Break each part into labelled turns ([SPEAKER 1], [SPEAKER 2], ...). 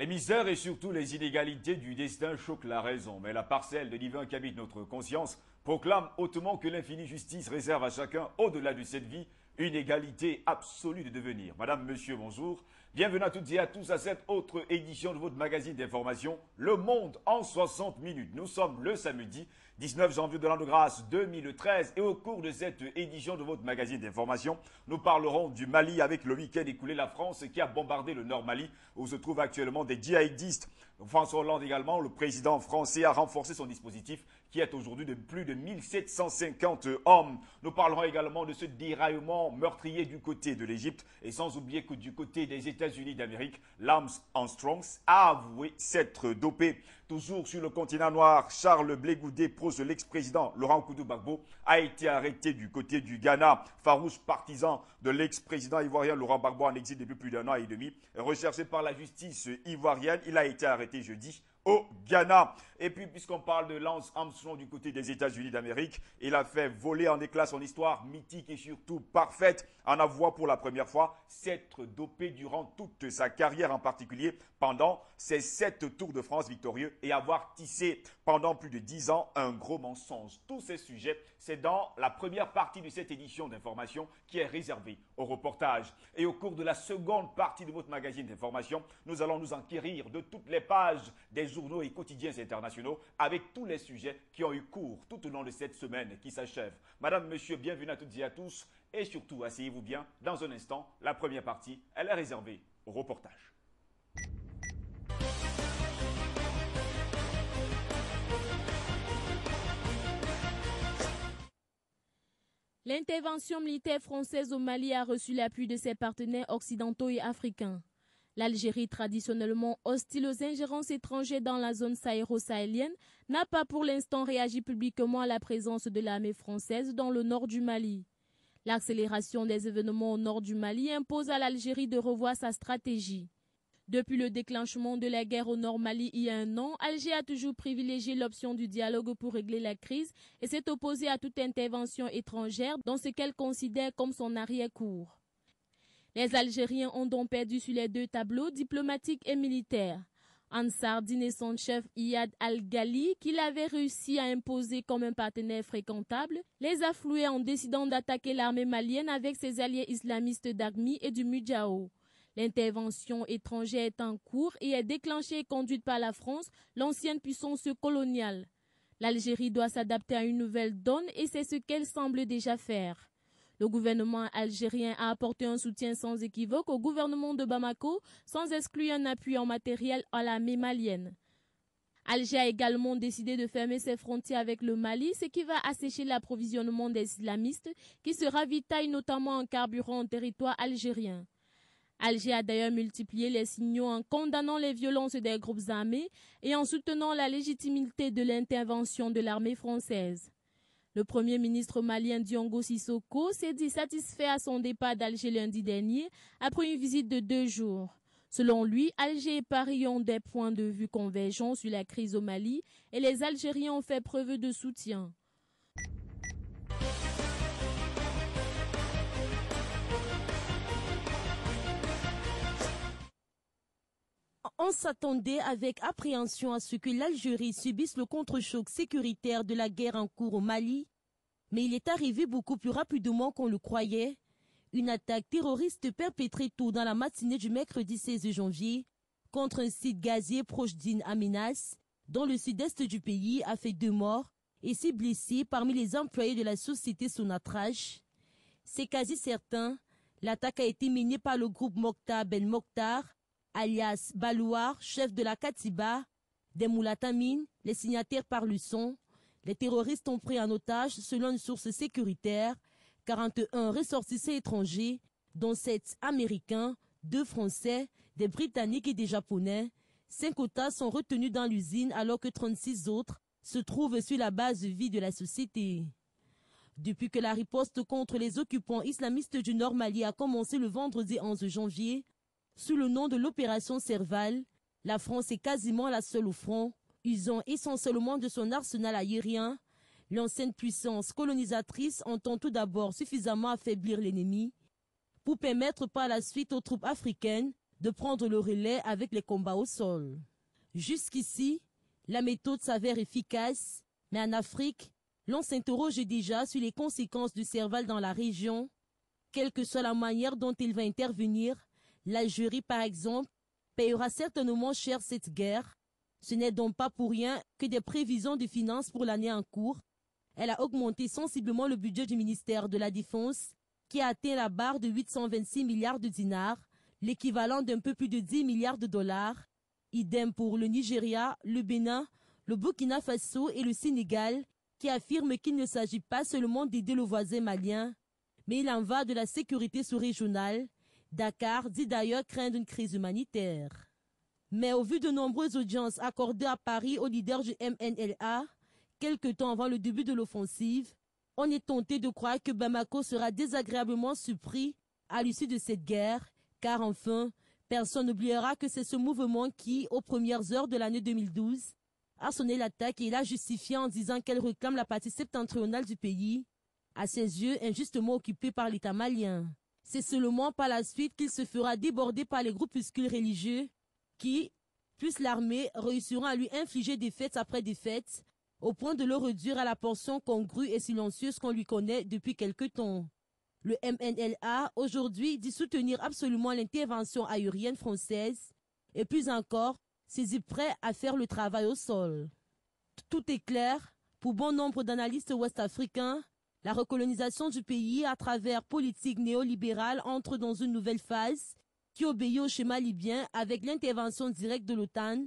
[SPEAKER 1] Les misères et surtout les inégalités du destin choquent la raison, mais la parcelle de divin qu'habite notre conscience proclame hautement que l'infinie justice réserve à chacun, au-delà de cette vie, une égalité absolue de devenir. Madame, monsieur, bonjour. Bienvenue à toutes et à tous à cette autre édition de votre magazine d'information, Le Monde en 60 minutes. Nous sommes le samedi 19 janvier de l'an de grâce 2013 et au cours de cette édition de votre magazine d'information, nous parlerons du Mali avec le week-end écoulé, la France qui a bombardé le Nord Mali où se trouvent actuellement des djihadistes. François Hollande également, le président français, a renforcé son dispositif qui est aujourd'hui de plus de 1750 hommes. Nous parlerons également de ce déraillement meurtrier du côté de l'Égypte et sans oublier que du côté des États-Unis d'Amérique, Lance Armstrong a avoué s'être dopé. Toujours sur le continent noir, Charles Blé Goudé, proche de l'ex-président Laurent Gbagbo, a été arrêté du côté du Ghana. Farouche partisan de l'ex-président ivoirien Laurent Gbagbo en exil depuis plus d'un an et demi, recherché par la justice ivoirienne, il a été arrêté jeudi au Ghana. Et puis, puisqu'on parle de Lance Armstrong du côté des États-Unis d'Amérique, il a fait voler en éclats son histoire mythique et surtout parfaite en avouant pour la première fois s'être dopé durant toute sa carrière, en particulier pendant ses 7 Tours de France victorieux et avoir tissé pendant plus de 10 ans un gros mensonge. Tous ces sujets, c'est dans la première partie de cette édition d'information qui est réservée au reportage. Et au cours de la seconde partie de votre magazine d'information, nous allons nous enquérir de toutes les pages des journaux et quotidiens internationaux avec tous les sujets qui ont eu cours tout au long de cette semaine qui s'achève. Madame, monsieur, bienvenue à toutes et à tous et surtout, asseyez-vous bien. Dans un instant, la première partie, elle est réservée au reportage.
[SPEAKER 2] L'intervention militaire française au Mali a reçu l'appui de ses partenaires occidentaux et africains. L'Algérie, traditionnellement hostile aux ingérences étrangères dans la zone sahéro-sahélienne, n'a pas pour l'instant réagi publiquement à la présence de l'armée française dans le nord du Mali. L'accélération des événements au nord du Mali impose à l'Algérie de revoir sa stratégie. Depuis le déclenchement de la guerre au nord Mali il y a un an, Alger a toujours privilégié l'option du dialogue pour régler la crise et s'est opposé à toute intervention étrangère dans ce qu'elle considère comme son arrière-cour. Les Algériens ont donc perdu sur les deux tableaux, diplomatiques et militaires. Ansar Dine et son chef Iyad Al-Ghali, qu'il avait réussi à imposer comme un partenaire fréquentable, les a floués en décidant d'attaquer l'armée malienne avec ses alliés islamistes d'Agmi et du Mudjao. L'intervention étrangère est en cours et est déclenchée et conduite par la France, l'ancienne puissance coloniale. L'Algérie doit s'adapter à une nouvelle donne et c'est ce qu'elle semble déjà faire. Le gouvernement algérien a apporté un soutien sans équivoque au gouvernement de Bamako, sans exclure un appui en matériel à l'armée malienne. Alger a également décidé de fermer ses frontières avec le Mali, ce qui va assécher l'approvisionnement des islamistes qui se ravitaillent notamment en carburant en territoire algérien. Alger a d'ailleurs multiplié les signaux en condamnant les violences des groupes armés et en soutenant la légitimité de l'intervention de l'armée française. Le premier ministre malien Diongo Sissoko s'est dit satisfait à son départ d'Alger lundi dernier après une visite de 2 jours. Selon lui, Alger et Paris ont des points de vue convergents sur la crise au Mali et les Algériens ont fait preuve de soutien.
[SPEAKER 3] On s'attendait avec appréhension à ce que l'Algérie subisse le contre-choc sécuritaire de la guerre en cours au Mali, mais il est arrivé beaucoup plus rapidement qu'on le croyait. Une attaque terroriste perpétrée tôt dans la matinée du mercredi 16 janvier contre un site gazier proche d'In Amenas, dans le sud-est du pays, a fait 2 morts et 6 blessés parmi les employés de la société Sonatrach. C'est quasi certain, l'attaque a été menée par le groupe Mokhtar Ben Mokhtar, alias Balouar, chef de la Katiba, des Moulatamines, les signataires par le son. Les terroristes ont pris en otage, selon une source sécuritaire, 41 ressortissants étrangers, dont 7 Américains, 2 Français, des Britanniques et des Japonais. 5 otages sont retenus dans l'usine alors que 36 autres se trouvent sur la base de vie de la société. Depuis que la riposte contre les occupants islamistes du Nord Mali a commencé le vendredi 11 janvier, sous le nom de l'opération Serval, la France est quasiment la seule au front, usant essentiellement de son arsenal aérien. L'ancienne puissance colonisatrice entend tout d'abord suffisamment affaiblir l'ennemi pour permettre par la suite aux troupes africaines de prendre le relais avec les combats au sol. Jusqu'ici, la méthode s'avère efficace, mais en Afrique, l'on s'interroge déjà sur les conséquences du Serval dans la région. Quelle que soit la manière dont il va intervenir, l'Algérie, par exemple, payera certainement cher cette guerre. Ce n'est donc pas pour rien que des prévisions de finances pour l'année en cours. Elle a augmenté sensiblement le budget du ministère de la Défense, qui a atteint la barre de 826 milliards de dinars, l'équivalent d'un peu plus de 10 milliards de dollars. Idem pour le Nigeria, le Bénin, le Burkina Faso et le Sénégal, qui affirment qu'il ne s'agit pas seulement d'aider le voisin malien, mais il en va de la sécurité sous-régionale. Dakar dit d'ailleurs craindre une crise humanitaire. Mais au vu de nombreuses audiences accordées à Paris aux leaders du MNLA, quelque temps avant le début de l'offensive, on est tenté de croire que Bamako sera désagréablement surpris à l'issue de cette guerre, car enfin, personne n'oubliera que c'est ce mouvement qui, aux premières heures de l'année 2012, a sonné l'attaque et l'a justifié en disant qu'elle réclame la partie septentrionale du pays, à ses yeux injustement occupée par l'État malien. C'est seulement par la suite qu'il se fera déborder par les groupuscules religieux qui, plus l'armée, réussiront à lui infliger défaite après défaite, au point de le réduire à la portion congrue et silencieuse qu'on lui connaît depuis quelque temps. Le MNLA, aujourd'hui, dit soutenir absolument l'intervention aérienne française, et plus encore, s'est prêt à faire le travail au sol. Tout est clair, pour bon nombre d'analystes ouest-africains, la recolonisation du pays à travers politique néolibérale entre dans une nouvelle phase qui obéit au schéma libyen avec l'intervention directe de l'OTAN,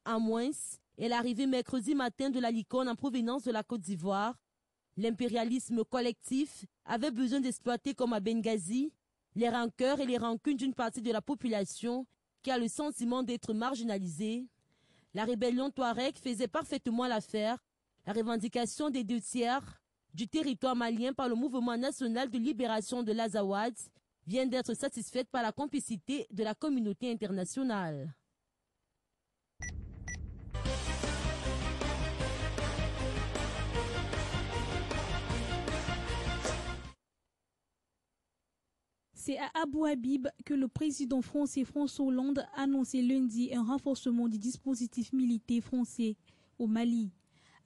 [SPEAKER 3] en moins, et l'arrivée mercredi matin de la licorne en provenance de la Côte d'Ivoire. L'impérialisme collectif avait besoin d'exploiter comme à Benghazi les rancœurs et les rancunes d'une partie de la population qui a le sentiment d'être marginalisée. La rébellion Touareg faisait parfaitement l'affaire. La revendication des 2/3 du territoire malien par le mouvement national de libération de l'Azawad vient d'être satisfaite par la complicité de la communauté internationale.
[SPEAKER 4] C'est à Abu Habib que le président français François Hollande a annoncé lundi un renforcement du dispositif militaire français au Mali,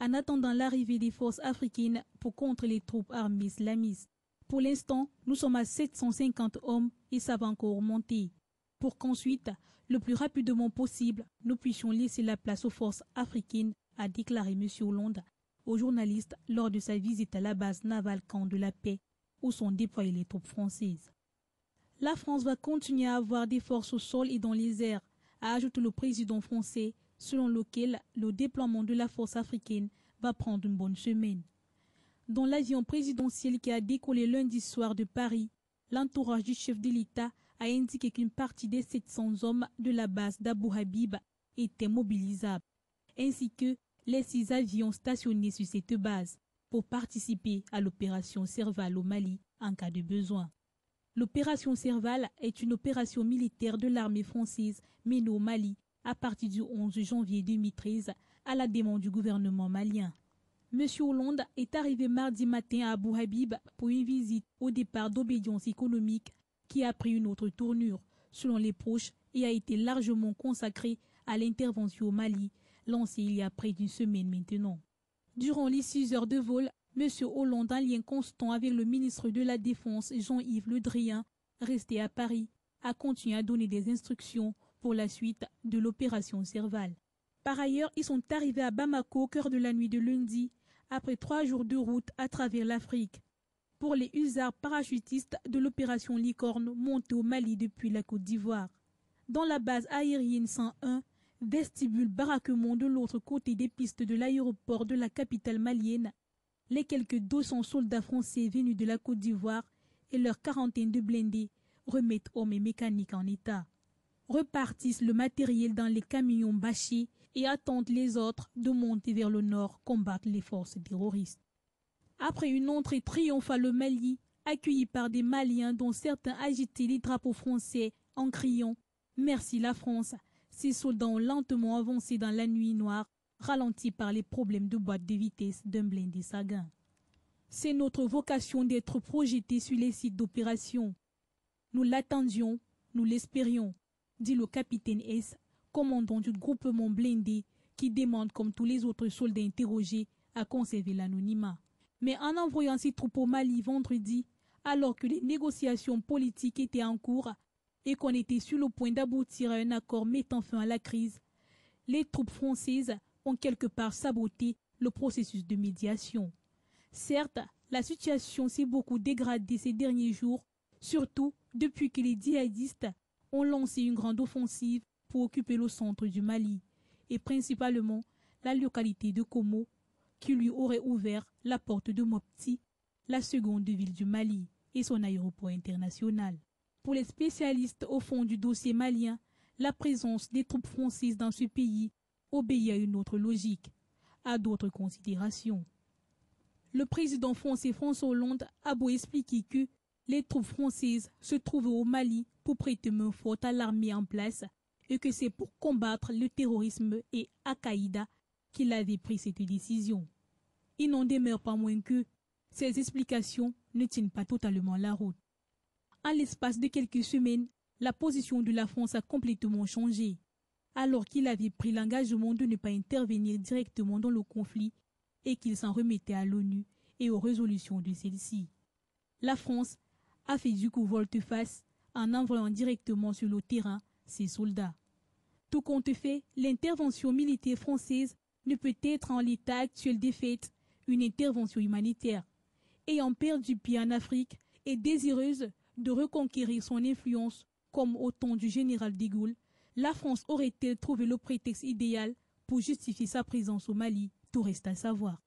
[SPEAKER 4] en attendant l'arrivée des forces africaines pour contrer les troupes armées islamistes. Pour l'instant, nous sommes à 750 hommes et ça va encore monter, pour qu'ensuite, le plus rapidement possible, nous puissions laisser la place aux forces africaines, a déclaré M. Hollande aux journalistes lors de sa visite à la base navale Camp de la Paix, où sont déployées les troupes françaises. La France va continuer à avoir des forces au sol et dans les airs, a ajouté le président français, selon lequel le déploiement de la force africaine va prendre une bonne semaine. Dans l'avion présidentiel qui a décollé lundi soir de Paris, l'entourage du chef de l'État a indiqué qu'une partie des 700 hommes de la base d'Abu Habib était mobilisable, ainsi que les 6 avions stationnés sur cette base pour participer à l'opération Serval au Mali en cas de besoin. L'opération Serval est une opération militaire de l'armée française menée au Mali à partir du 11 janvier 2013 à la demande du gouvernement malien. M. Hollande est arrivé mardi matin à Abu Habib pour une visite au départ d'obédience économique qui a pris une autre tournure, selon les proches, et a été largement consacrée à l'intervention au Mali, lancée il y a près d'une semaine maintenant. Durant les 6 heures de vol, M. Hollande, en lien constant avec le ministre de la Défense Jean-Yves Le Drian, resté à Paris, a continué à donner des instructions pour la suite de l'opération Serval. Par ailleurs, ils sont arrivés à Bamako au cœur de la nuit de lundi, après 3 jours de route à travers l'Afrique, pour les hussards parachutistes de l'opération Licorne montée au Mali depuis la Côte d'Ivoire. Dans la base aérienne 101, vestibule baraquement de l'autre côté des pistes de l'aéroport de la capitale malienne, les quelques 200 soldats français venus de la Côte d'Ivoire et leur quarantaine de blindés remettent hommes et mécaniques en état. Repartissent le matériel dans les camions bâchés et attendent les autres de monter vers le nord combattre les forces terroristes. Après une entrée triomphale au Mali, accueillis par des Maliens dont certains agitaient les drapeaux français en criant « Merci la France », ces soldats ont lentement avancé dans la nuit noire, ralentis par les problèmes de boîte de vitesse d'un blindé Saguin. C'est notre vocation d'être projetés sur les sites d'opération. Nous l'attendions, nous l'espérions. dit le capitaine S, commandant du groupement blindé qui demande, comme tous les autres soldats interrogés, à conserver l'anonymat. Mais en envoyant ses troupes au Mali vendredi, alors que les négociations politiques étaient en cours et qu'on était sur le point d'aboutir à un accord mettant fin à la crise, les troupes françaises ont quelque part saboté le processus de médiation. Certes, la situation s'est beaucoup dégradée ces derniers jours, surtout depuis que les djihadistes ont lancé une grande offensive pour occuper le centre du Mali, et principalement la localité de Komo, qui lui aurait ouvert la porte de Mopti, la seconde ville du Mali, et son aéroport international. Pour les spécialistes au fond du dossier malien, la présence des troupes françaises dans ce pays obéit à une autre logique, à d'autres considérations. Le président français François Hollande a beau expliquer que les troupes françaises se trouvaient au Mali pour prêter main forte à l'armée en place et que c'est pour combattre le terrorisme et Al-Qaïda qu'il avait pris cette décision. Il n'en demeure pas moins que ces explications ne tiennent pas totalement la route. En l'espace de quelques semaines, la position de la France a complètement changé. Alors qu'il avait pris l'engagement de ne pas intervenir directement dans le conflit et qu'il s'en remettait à l'ONU et aux résolutions de celle-ci. La France a fait du coup volte-face en envoyant directement sur le terrain ses soldats. Tout compte fait, l'intervention militaire française ne peut être en l'état actuel des faits une intervention humanitaire. Ayant perdu pied en Afrique et désireuse de reconquérir son influence comme au temps du général de Gaulle, la France aurait-elle trouvé le prétexte idéal pour justifier sa présence au Mali? Tout reste à savoir.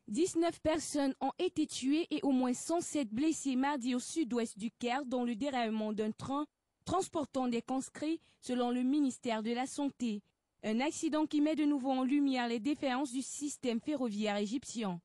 [SPEAKER 4] «
[SPEAKER 5] 19 personnes ont été tuées et au moins 107 blessées mardi au sud-ouest du Caire dans le déraillement d'un train transportant des conscrits selon le ministère de la Santé. Un accident qui met de nouveau en lumière les défaillances du système ferroviaire égyptien.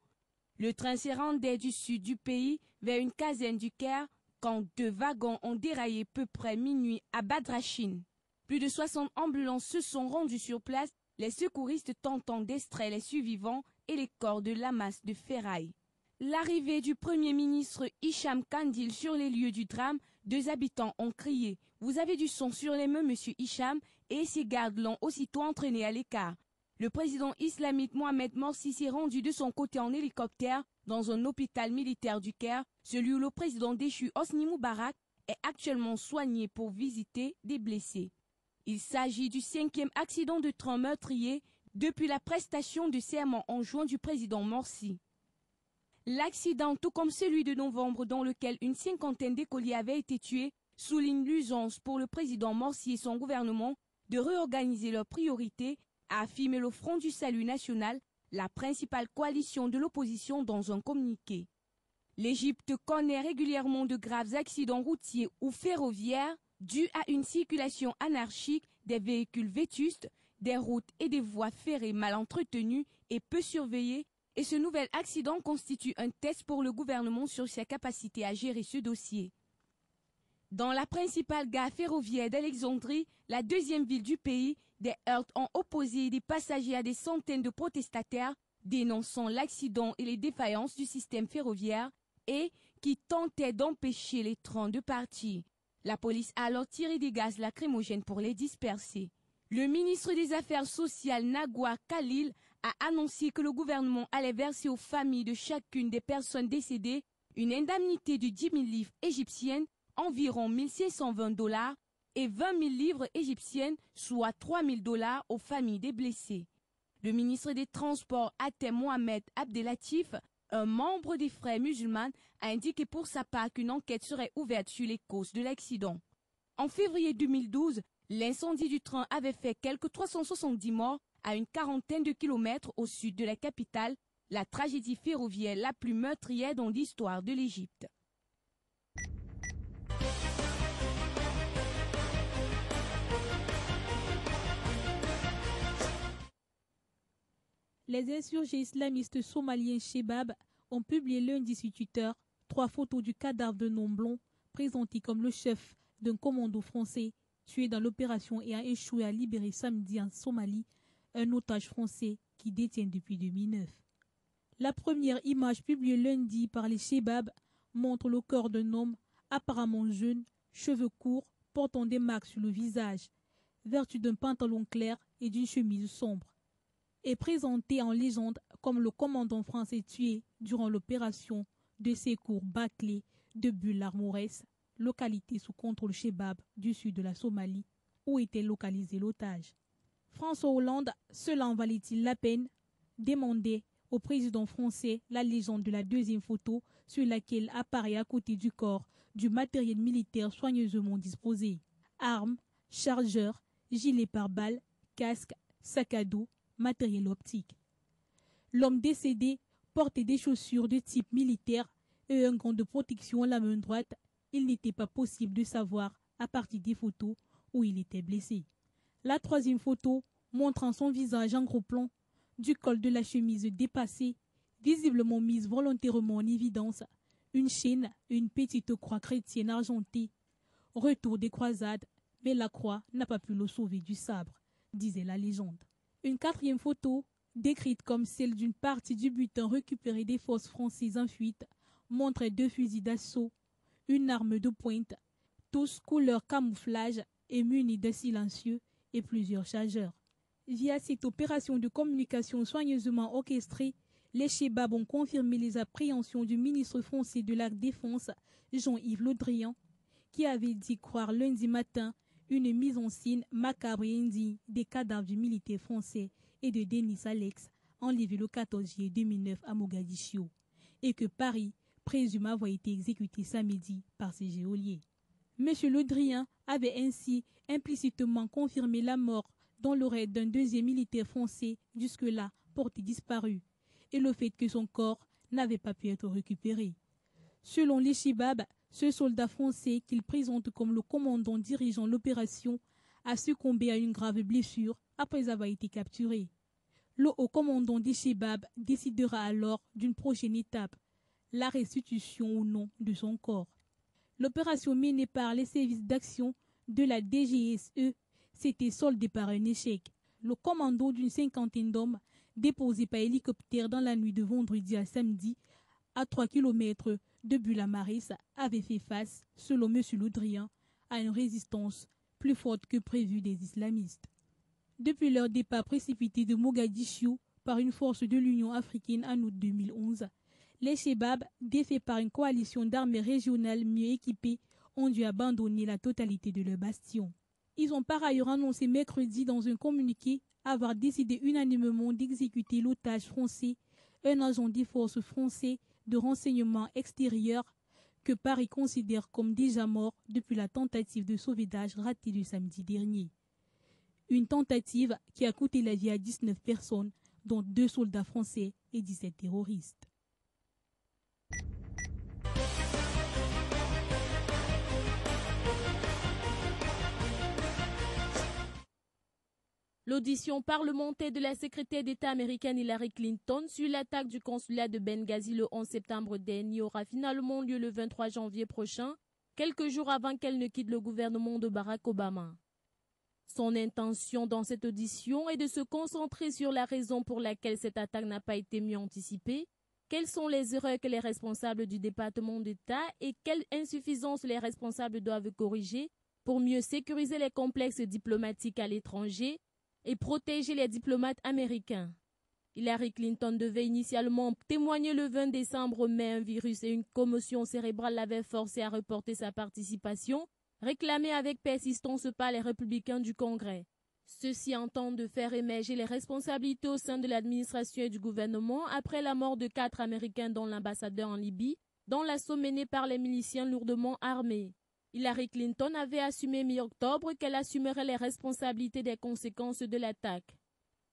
[SPEAKER 5] Le train se rendait du sud du pays vers une caserne du Caire quand 2 wagons ont déraillé peu près minuit à Badrachine. Plus de 60 ambulances se sont rendues sur place, les secouristes tentant d'extraire les survivants et les corps de l'amas de ferraille. L'arrivée du Premier ministre Hicham Kandil sur les lieux du drame, 2 habitants ont crié « Vous avez du sang sur les mains, monsieur Hicham » et ses gardes l'ont aussitôt entraîné à l'écart. Le président islamique Mohamed Morsi s'est rendu de son côté en hélicoptère dans un hôpital militaire du Caire, celui où le président déchu Hosni Moubarak est actuellement soigné pour visiter des blessés. Il s'agit du 5e accident de train meurtrier depuis la prestation de serment en juin du président Morsi. L'accident, tout comme celui de novembre dans lequel une 50aine d'écoliers avaient été tués, souligne l'urgence pour le président Morsi et son gouvernement de réorganiser leurs priorités, a affirmé le Front du Salut National, la principale coalition de l'opposition dans un communiqué. L'Égypte connaît régulièrement de graves accidents routiers ou ferroviaires dus à une circulation anarchique des véhicules vétustes, des routes et des voies ferrées mal entretenues et peu surveillées, et ce nouvel accident constitue un test pour le gouvernement sur ses capacités à gérer ce dossier. Dans la principale gare ferroviaire d'Alexandrie, la 2e ville du pays, des heurts ont opposé des passagers à des centaines de protestataires dénonçant l'accident et les défaillances du système ferroviaire et qui tentaient d'empêcher les trains de partir. La police a alors tiré des gaz lacrymogènes pour les disperser. Le ministre des Affaires sociales Nagwa Khalil a annoncé que le gouvernement allait verser aux familles de chacune des personnes décédées une indemnité de 10 000 livres égyptiennes, environ 1 520 $, et 20 000 livres égyptiennes, soit 3 000 $ aux familles des blessés. Le ministre des Transports Atem Mohamed Abdelatif, un membre des Frères musulmans, a indiqué pour sa part qu'une enquête serait ouverte sur les causes de l'accident. En février 2012, l'incendie du train avait fait quelques 370 morts à une quarantaine de kilomètres au sud de la capitale, la tragédie ferroviaire la plus meurtrière dans l'histoire de l'Égypte.
[SPEAKER 4] Les insurgés islamistes somaliens Shebab ont publié lundi sur Twitter 3 photos du cadavre d'un homme blond présenté comme le chef d'un commando français tué dans l'opération ayant échoué à libérer samedi en Somalie un otage français qui détiennent depuis 2009. La première image publiée lundi par les Chebab montre le corps d'un homme apparemment jeune, cheveux courts, portant des marques sur le visage, vêtu d'un pantalon clair et d'une chemise sombre. Est présenté en légende comme le commandant français tué durant l'opération de secours bâclé de Bull-Armorès, localité sous contrôle Chebab du sud de la Somalie, où était localisé l'otage. François Hollande, cela en valait-il la peine, demandait au président français la légende de la deuxième photo sur laquelle apparaît à côté du corps du matériel militaire soigneusement disposé. Armes, chargeurs, gilets pare-balles, casques, sacs à dos, matériel optique. L'homme décédé portait des chaussures de type militaire et un gant de protection à la main droite. Il n'était pas possible de savoir, à partir des photos, où il était blessé. La troisième photo, montrant son visage en gros plan, du col de la chemise dépassé, visiblement mise volontairement en évidence, une chaîne et une petite croix chrétienne argentée. Retour des croisades, mais la croix n'a pas pu le sauver du sabre, disait la légende. Une quatrième photo, décrite comme celle d'une partie du butin récupéré des forces françaises en fuite, montrait 2 fusils d'assaut, une arme de pointe, tous couleur camouflage et munis de silencieux et plusieurs chargeurs. Via cette opération de communication soigneusement orchestrée, les Chebab ont confirmé les appréhensions du ministre français de la Défense, Jean-Yves Le Drian, qui avait dit croire lundi matin une mise en scène macabre et indigne des cadavres du militaire français et de Denis Alex, enlevé le 14 juillet 2009 à Mogadiscio, et que Paris présume avoir été exécuté samedi par ses geôliers. M. Le Drian avait ainsi implicitement confirmé la mort dans l'oreille d'un deuxième militaire français jusque-là porté disparu, et le fait que son corps n'avait pas pu être récupéré. Selon les Chebab, ce soldat français qu'il présente comme le commandant dirigeant l'opération a succombé à une grave blessure après avoir été capturé. Le haut commandant des Chebab décidera alors d'une prochaine étape, la restitution ou non de son corps. L'opération menée par les services d'action de la DGSE s'était soldée par un échec. Le commando d'une 50aine d'hommes déposés par hélicoptère dans la nuit de vendredi à samedi à 3 km de Bull-Armorès avait fait face, selon M. Le Drian, à une résistance plus forte que prévue des islamistes. Depuis leur départ précipité de Mogadiscio par une force de l'Union africaine en août 2011, les Chebab, défaits par une coalition d'armées régionales mieux équipées, ont dû abandonner la totalité de leurs bastions. Ils ont par ailleurs annoncé mercredi dans un communiqué avoir décidé unanimement d'exécuter l'otage français, un agent des forces françaises de renseignement extérieur que Paris considère comme déjà mort depuis la tentative de sauvetage ratée du samedi dernier. Une tentative qui a coûté la vie à 19 personnes, dont 2 soldats français et 17 terroristes.
[SPEAKER 2] L'audition parlementaire de la secrétaire d'État américaine Hillary Clinton sur l'attaque du consulat de Benghazi le 11 septembre dernier aura finalement lieu le 23 janvier prochain, quelques jours avant qu'elle ne quitte le gouvernement de Barack Obama. Son intention dans cette audition est de se concentrer sur la raison pour laquelle cette attaque n'a pas été mieux anticipée, quelles sont les erreurs que les responsables du département d'État et quelles insuffisances les responsables doivent corriger pour mieux sécuriser les complexes diplomatiques à l'étranger et protéger les diplomates américains. Hillary Clinton devait initialement témoigner le 20 décembre, mais un virus et une commotion cérébrale l'avaient forcé à reporter sa participation, réclamée avec persistance par les républicains du Congrès. Ceux-ci entendent de faire émerger les responsabilités au sein de l'administration et du gouvernement après la mort de 4 Américains dont l'ambassadeur en Libye, dans l'assaut mené par les miliciens lourdement armés. Hillary Clinton avait assumé mi-octobre qu'elle assumerait les responsabilités des conséquences de l'attaque.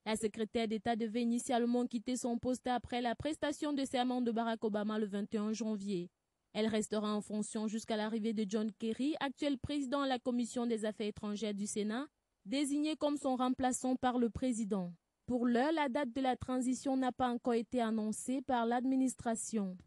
[SPEAKER 2] La secrétaire d'État devait initialement quitter son poste après la prestation de serment de Barack Obama le 21 janvier. Elle restera en fonction jusqu'à l'arrivée de John Kerry, actuel président de la Commission des Affaires étrangères du Sénat, désigné comme son remplaçant par le président. Pour l'heure, la date de la transition n'a pas encore été annoncée par l'administration.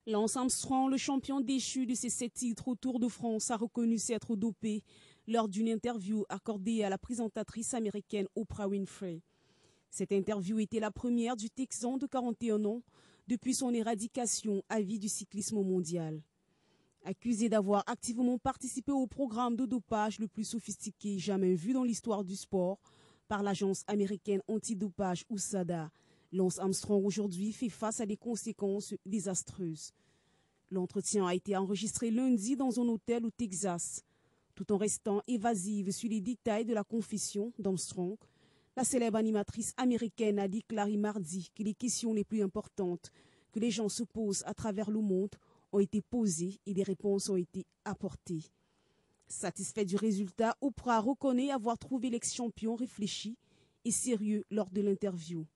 [SPEAKER 6] Lance Armstrong, le champion déchu de ses 7 titres au Tour de France, a reconnu s'être dopé lors d'une interview accordée à la présentatrice américaine Oprah Winfrey. Cette interview était la première du Texan de 41 ans depuis son éradication à vie du cyclisme mondial. Accusé d'avoir activement participé au programme de dopage le plus sophistiqué jamais vu dans l'histoire du sport par l'agence américaine antidopage USADA, Lance Armstrong aujourd'hui fait face à des conséquences désastreuses. L'entretien a été enregistré lundi dans un hôtel au Texas. Tout en restant évasive sur les détails de la confession d'Armstrong, la célèbre animatrice américaine a déclaré mardi que les questions les plus importantes que les gens se posent à travers le monde ont été posées et des réponses ont été apportées. Satisfait du résultat, Oprah reconnaît avoir trouvé l'ex-champion réfléchi et sérieux lors de l'interview.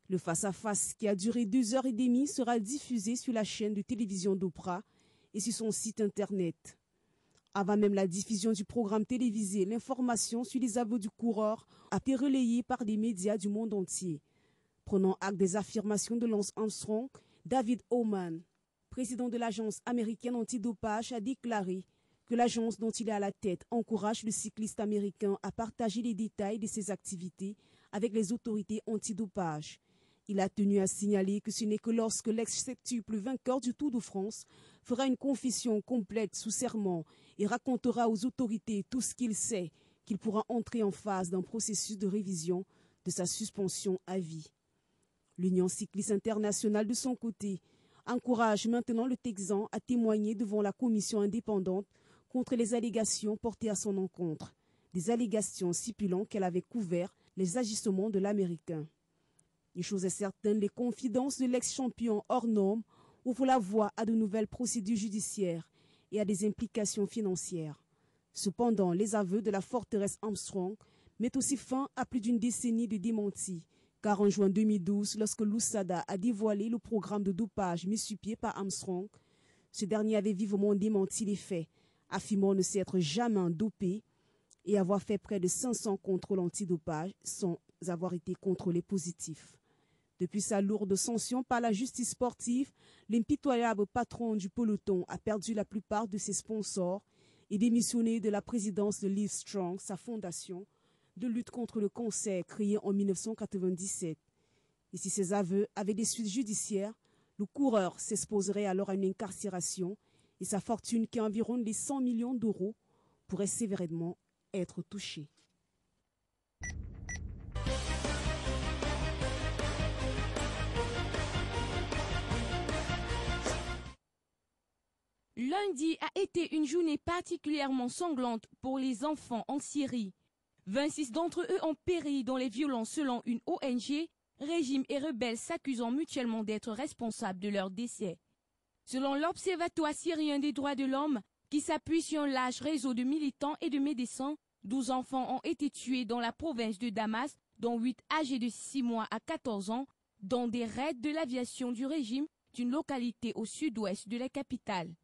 [SPEAKER 6] Le face-à-face qui a duré 2h30 sera diffusé sur la chaîne de télévision d'Oprah et sur son site internet. Avant même la diffusion du programme télévisé, l'information sur les aveux du coureur a été relayée par des médias du monde entier. Prenant acte des affirmations de Lance Armstrong, David Oman, président de l'agence américaine antidopage, a déclaré que l'agence dont il est à la tête encourage le cycliste américain à partager les détails de ses activités avec les autorités antidopage. Il a tenu à signaler que ce n'est que lorsque l'ex-septuple vainqueur du Tour de France fera une confession complète sous serment et racontera aux autorités tout ce qu'il sait qu'il pourra entrer en phase d'un processus de révision de sa suspension à vie. L'Union cycliste internationale, de son côté, encourage maintenant le Texan à témoigner devant la commission indépendante contre les allégations portées à son encontre, des allégations stipulant qu'elle avait couvert les agissements de l'Américain. Une chose est certaine, les confidences de l'ex-champion hors norme ouvrent la voie à de nouvelles procédures judiciaires et à des implications financières. Cependant, les aveux de la forteresse Armstrong mettent aussi fin à plus d'une décennie de démentis, car en juin 2012, lorsque l'USADA a dévoilé le programme de dopage mis sur pied par Armstrong, ce dernier avait vivement démenti les faits, affirmant ne s'être jamais dopé et avoir fait près de 500 contrôles antidopage sans avoir été contrôlé positif. Depuis sa lourde sanction par la justice sportive, l'impitoyable patron du peloton a perdu la plupart de ses sponsors et démissionné de la présidence de Livestrong, sa fondation de lutte contre le cancer créée en 1997. Et si ces aveux avaient des suites judiciaires, le coureur s'exposerait alors à une incarcération et sa fortune, qui environne les 100 millions d'euros, pourrait sévèrement être touchée.
[SPEAKER 5] Lundi a été une journée particulièrement sanglante pour les enfants en Syrie. 26 d'entre eux ont péri dans les violences selon une ONG, régime et rebelles s'accusant mutuellement d'être responsables de leur décès. Selon l'Observatoire syrien des droits de l'homme, qui s'appuie sur un large réseau de militants et de médecins, 12 enfants ont été tués dans la province de Damas, dont 8 âgés de 6 mois à 14 ans, dans des raids de l'aviation du régime d'une localité au sud-ouest de la capitale.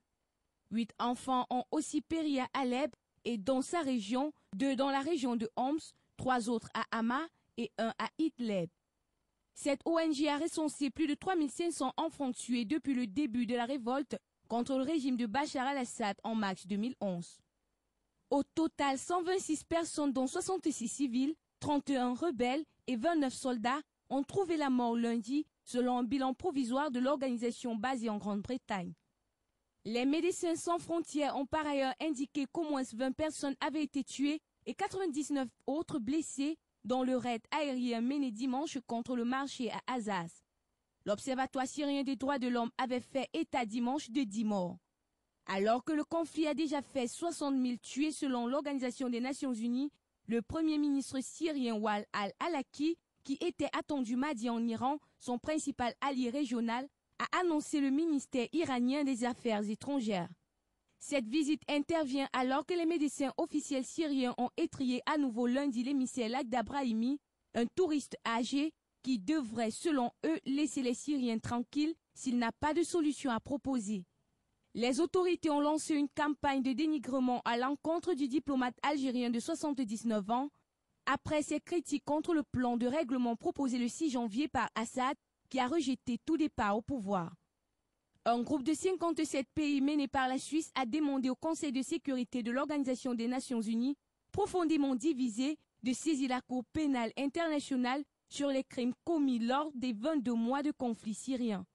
[SPEAKER 5] 8 enfants ont aussi péri à Alep et dans sa région, 2 dans la région de Homs, 3 autres à Hama et 1 à Idlib. Cette ONG a recensé plus de 3500 enfants tués depuis le début de la révolte contre le régime de Bachar al-Assad en mars 2011. Au total, 126 personnes, dont 66 civils, 31 rebelles et 29 soldats, ont trouvé la mort lundi, selon un bilan provisoire de l'organisation basée en Grande-Bretagne. Les Médecins sans frontières ont par ailleurs indiqué qu'au moins 20 personnes avaient été tuées et 99 autres blessées dans le raid aérien mené dimanche contre le marché à Azaz. L'Observatoire syrien des droits de l'homme avait fait état dimanche de 10 morts. Alors que le conflit a déjà fait 60 000 tués selon l'Organisation des Nations Unies, le Premier ministre syrien Wal al-Awlaki, qui était attendu mardi en Iran, son principal allié régional, a annoncé le ministère iranien des Affaires étrangères. Cette visite intervient alors que les médecins officiels syriens ont étrillé à nouveau lundi l'émissaire Lakhdar Brahimi, un touriste âgé qui devrait, selon eux, laisser les Syriens tranquilles s'il n'a pas de solution à proposer. Les autorités ont lancé une campagne de dénigrement à l'encontre du diplomate algérien de 79 ans, après ses critiques contre le plan de règlement proposé le 6 janvier par Assad, qui a rejeté tout départ au pouvoir. Un groupe de 57 pays mené par la Suisse a demandé au Conseil de sécurité de l'Organisation des Nations Unies, profondément divisé, de saisir la Cour pénale internationale sur les crimes commis lors des 22 mois de conflit syrien.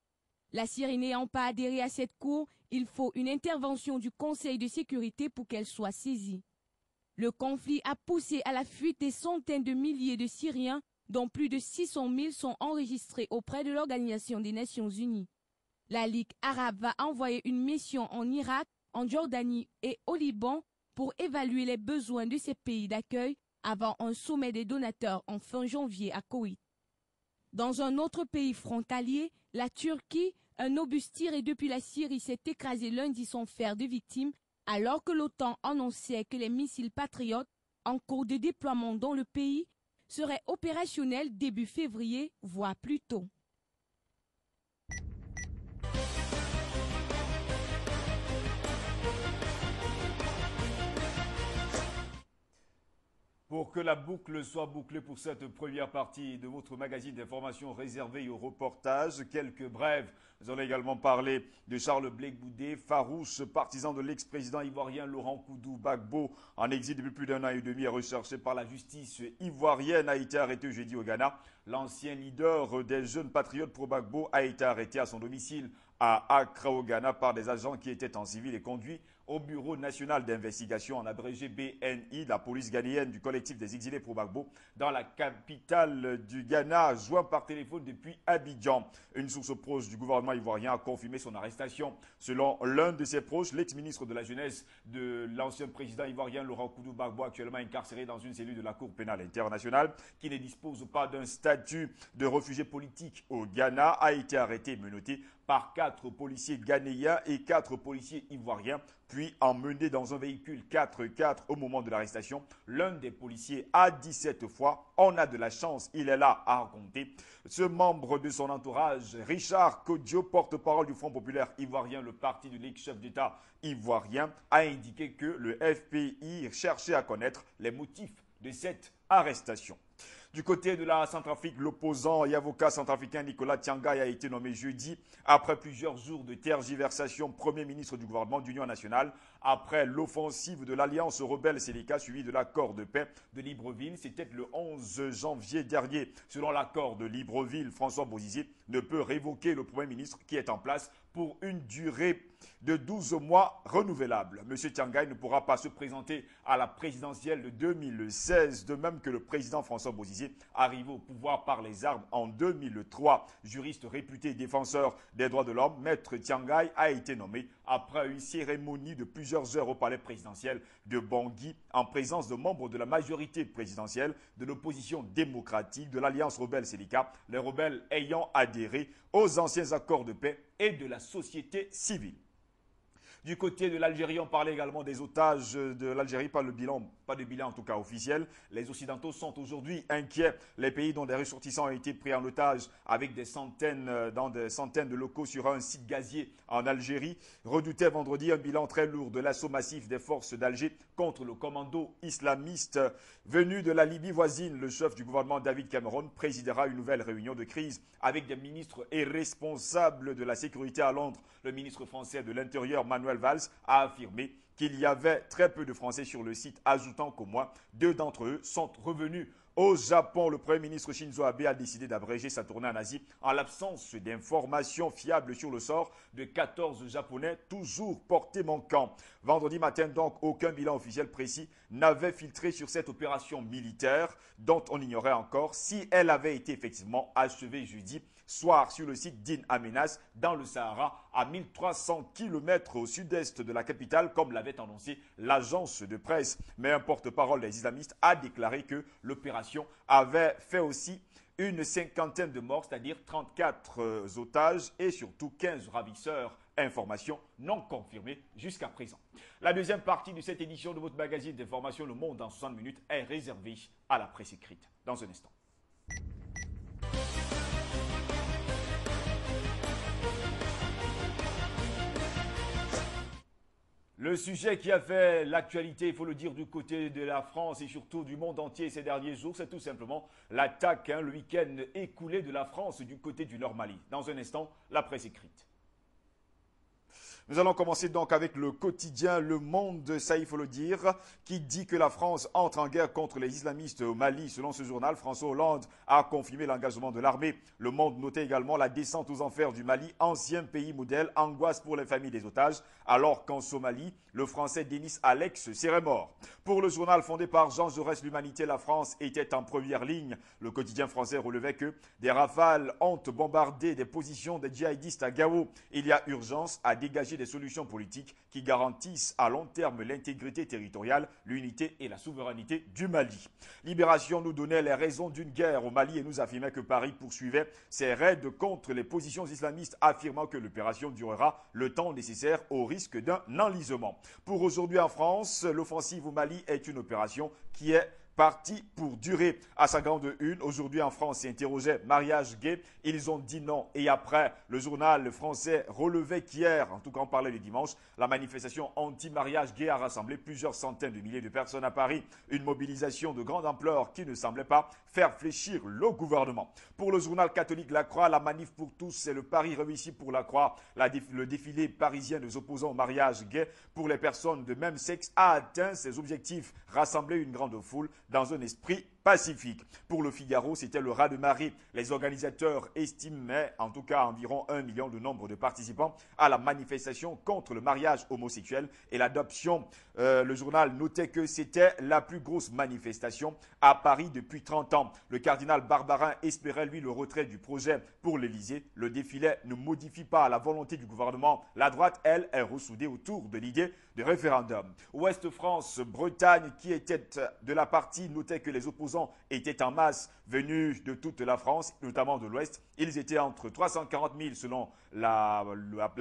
[SPEAKER 5] La Syrie n'ayant pas adhéré à cette Cour, il faut une intervention du Conseil de sécurité pour qu'elle soit saisie. Le conflit a poussé à la fuite des centaines de milliers de Syriens, dont plus de 600 000 sont enregistrés auprès de l'Organisation des Nations Unies. La Ligue arabe va envoyer une mission en Irak, en Jordanie et au Liban pour évaluer les besoins de ces pays d'accueil avant un sommet des donateurs en fin janvier à Koweït. Dans un autre pays frontalier, la Turquie, un obus tiré depuis la Syrie s'est écrasé lundi sans faire de victimes, alors que l'OTAN annonçait que les missiles patriotes en cours de déploiement dans le pays seraient opérationnels début février, voire plus tôt.
[SPEAKER 1] Pour que la boucle soit bouclée pour cette première partie de votre magazine d'information réservé aux reportages, quelques brèves. Nous allons également parler de Charles Blake Boudet, farouche partisan de l'ex-président ivoirien Laurent Koudou Gbagbo, en exil depuis plus d'un an et demi et recherché par la justice ivoirienne, a été arrêté jeudi au Ghana. L'ancien leader des jeunes patriotes pro Gbagbo a été arrêté à son domicile à Accra au Ghana par des agents qui étaient en civil et conduits au Bureau national d'investigation, en abrégé BNI, la police ghanéenne du collectif des exilés pro Gbagbo, dans la capitale du Ghana, joint par téléphone depuis Abidjan. Une source proche du gouvernement ivoirien a confirmé son arrestation. Selon l'un de ses proches, l'ex-ministre de la Jeunesse de l'ancien président ivoirien Laurent Koudou Gbagbo, actuellement incarcéré dans une cellule de la Cour pénale internationale, qui ne dispose pas d'un statut de réfugié politique au Ghana, a été arrêté et menotté par 4 policiers ghanéens et 4 policiers ivoiriens, puis emmené dans un véhicule 4x4 au moment de l'arrestation. L'un des policiers a dit cette fois, on a de la chance, il est là, à raconter. Ce membre de son entourage, Richard Kodjo, porte-parole du Front populaire ivoirien, le parti de l'ex-chef d'État ivoirien, a indiqué que le FPI cherchait à connaître les motifs de cette arrestation. Du côté de la Centrafrique, l'opposant et avocat centrafricain Nicolas Tiangaye a été nommé jeudi après plusieurs jours de tergiversation Premier ministre du gouvernement d'Union nationale après l'offensive de l'Alliance rebelle Séléka suivie de l'accord de paix de Libreville. C'était le 11 janvier dernier. Selon l'accord de Libreville, François Bozizé ne peut révoquer le Premier ministre qui est en place pour une durée de 12 mois renouvelable. M. Tiangaye ne pourra pas se présenter à la présidentielle de 2016, de même que le président François Bozizé, arrivé au pouvoir par les armes en 2003. Juriste réputé défenseur des droits de l'homme, Maître Tiangaye a été nommé après une cérémonie de plusieurs heures au palais présidentiel de Bangui, en présence de membres de la majorité présidentielle, de l'opposition démocratique, de l'Alliance rebelle Séléka, les rebelles ayant adhéré aux anciens accords de paix et de la société civile. Du côté de l'Algérie, on parlait également des otages de l'Algérie, pas de bilan en tout cas officiel. Les Occidentaux sont aujourd'hui inquiets. Les pays dont des ressortissants ont été pris en otage avec dans des centaines de locaux sur un site gazier en Algérie redoutaient vendredi un bilan très lourd de l'assaut massif des forces d'Alger contre le commando islamiste venu de la Libye voisine. Le chef du gouvernement David Cameron présidera une nouvelle réunion de crise avec des ministres et responsables de la sécurité à Londres. Le ministre français de l'Intérieur, Manuel Valls, a affirmé qu'il y avait très peu de Français sur le site, ajoutant qu'au moins 2 d'entre eux sont revenus au Japon. Le Premier ministre Shinzo Abe a décidé d'abréger sa tournée en Asie en l'absence d'informations fiables sur le sort de 14 Japonais toujours portés manquants. Vendredi matin, donc, aucun bilan officiel précis n'avait filtré sur cette opération militaire dont on ignorait encore si elle avait été effectivement achevée jeudi soir sur le site d'In Amenas dans le Sahara à 1300 km au sud-est de la capitale comme l'avait annoncé l'agence de presse. Mais un porte-parole des islamistes a déclaré que l'opération avait fait aussi une 50aine de morts, c'est-à-dire 34 otages et surtout 15 ravisseurs. Information non confirmée jusqu'à présent. La deuxième partie de cette édition de votre magazine d'information Le Monde en 60 minutes est réservée à la presse écrite. Dans un instant. Le sujet qui a fait l'actualité, il faut le dire, du côté de la France et surtout du monde entier ces derniers jours, c'est tout simplement l'attaque, le week-end écoulé de la France du côté du Nord Mali. Dans un instant, la presse écrite. Nous allons commencer donc avec le quotidien Le Monde, ça il faut le dire, qui dit que la France entre en guerre contre les islamistes au Mali. Selon ce journal, François Hollande a confirmé l'engagement de l'armée. Le Monde notait également la descente aux enfers du Mali, ancien pays modèle, angoisse pour les familles des otages, alors qu'en Somalie, le Français Denis Alex serait mort. Pour le journal fondé par Jean Jaurès, l'humanité, la France était en première ligne. Le quotidien français relevait que des rafales ont bombardé des positions des djihadistes à Gao. Il y a urgence à dégager des solutions politiques qui garantissent à long terme l'intégrité territoriale, l'unité et la souveraineté du Mali. Libération nous donnait les raisons d'une guerre au Mali et nous affirmait que Paris poursuivait ses raids contre les positions islamistes, affirmant que l'opération durera le temps nécessaire au risque d'un enlisement. Pour aujourd'hui en France, l'offensive au Mali est une opération qui est parti pour durer. À sa grande une, aujourd'hui en France, s'interrogeait mariage gay. Ils ont dit non. Et après, le journal français relevait qu'hier, en tout cas on parlait le dimanche, la manifestation anti-mariage gay a rassemblé plusieurs centaines de milliers de personnes à Paris. Une mobilisation de grande ampleur qui ne semblait pas faire fléchir le gouvernement. Pour le journal catholique La Croix, la manif pour tous, c'est le pari réussi pour La Croix. Le défilé parisien des opposants au mariage gay pour les personnes de même sexe a atteint ses objectifs, rassembler une grande foule dans un esprit pacifique. Pour le Figaro, c'était le raz-de-marée. Les organisateurs estimaient en tout cas environ 1 million de nombre de participants à la manifestation contre le mariage homosexuel et l'adoption. Le journal notait que c'était la plus grosse manifestation à Paris depuis 30 ans. Le cardinal Barbarin espérait, lui, le retrait du projet pour l'Élysée. Le défilé ne modifie pas la volonté du gouvernement. La droite, elle, est ressoudée autour de l'idée de référendum. Ouest France, Bretagne, qui était de la partie, notait que les opposants étaient en masse venus de toute la France, notamment de l'Ouest. Ils étaient entre 340 000 selon la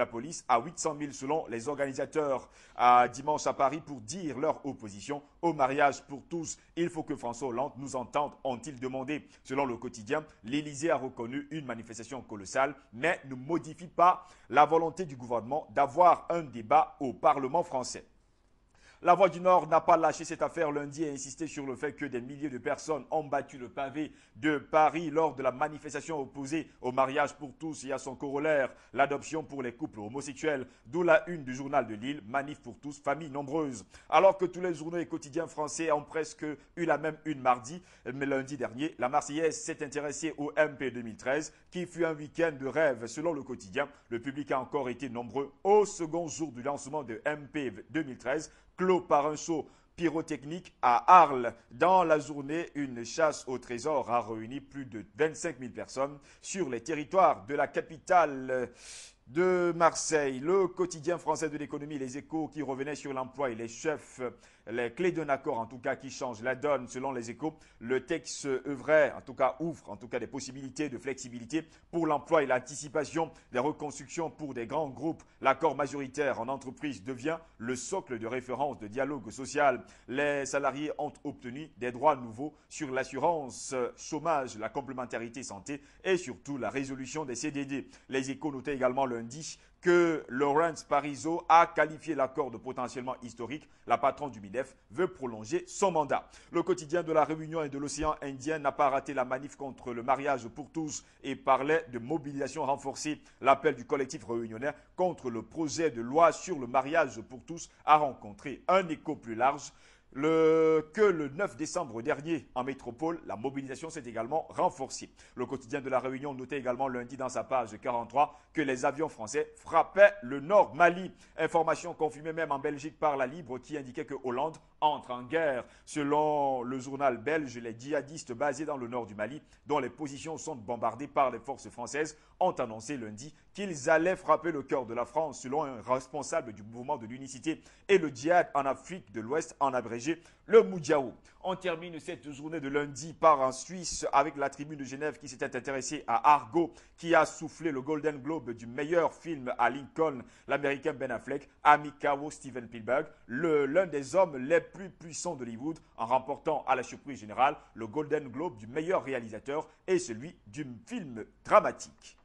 [SPEAKER 1] police à 800 000 selon les organisateurs dimanche à Paris pour dire leur opposition au mariage pour tous. Il faut que François Hollande nous entende, ont-ils demandé. Selon le quotidien, l'Élysée a reconnu une manifestation colossale, mais ne modifie pas la volonté du gouvernement d'avoir un débat au Parlement français. La Voix du Nord n'a pas lâché cette affaire lundi et insisté sur le fait que des milliers de personnes ont battu le pavé de Paris lors de la manifestation opposée au mariage pour tous et à son corollaire, l'adoption pour les couples homosexuels, d'où la une du journal de Lille, manif pour tous, famille nombreuse. Alors que tous les journaux et quotidiens français ont presque eu la même une mardi, mais lundi dernier, la Marseillaise s'est intéressée au MP 2013, qui fut un week-end de rêve. Selon le quotidien, le public a encore été nombreux au second jour du lancement de MP 2013, clos par un show pyrotechnique à Arles. Dans la journée, une chasse au trésor a réuni plus de 25 000 personnes sur les territoires de la capitale de Marseille. Le quotidien français de l'économie, Les Échos, qui revenait sur l'emploi et les chefs, les clés d'un accord, en tout cas, qui changent la donne. Selon Les Échos, le texte œuvrait, en tout cas, ouvre, en tout cas, des possibilités de flexibilité pour l'emploi et l'anticipation des reconstructions pour des grands groupes. L'accord majoritaire en entreprise devient le socle de référence de dialogue social. Les salariés ont obtenu des droits nouveaux sur l'assurance chômage, la complémentarité santé et surtout la résolution des CDD. Les Échos notaient également lundi que Laurence Parisot a qualifié l'accord de potentiellement historique. La patronne du MIDEF veut prolonger son mandat. Le quotidien de la Réunion et de l'océan Indien n'a pas raté la manif contre le mariage pour tous et parlait de mobilisation renforcée. L'appel du collectif réunionnais contre le projet de loi sur le mariage pour tous a rencontré un écho plus large. Que le 9 décembre dernier en métropole, la mobilisation s'est également renforcée. Le quotidien de la Réunion notait également lundi dans sa page 43 que les avions français frappaient le nord Mali. Information confirmée même en Belgique par la Libre qui indiquait que Hollande entre en guerre. Selon le journal belge, les djihadistes basés dans le nord du Mali, dont les positions sont bombardées par les forces françaises, ont annoncé lundi qu'ils allaient frapper le cœur de la France, selon un responsable du mouvement de l'unicité et le djihad en Afrique de l'Ouest, en abrégé, le Moudjaou. On termine cette journée de lundi par en Suisse avec la Tribune de Genève qui s'était intéressée à Argo, qui a soufflé le Golden Globe du meilleur film à Lincoln, l'Américain Ben Affleck, à Mikao Steven Spielberg, l'un des hommes les plus puissants d'Hollywood, en remportant à la surprise générale le Golden Globe du meilleur réalisateur et celui du film dramatique.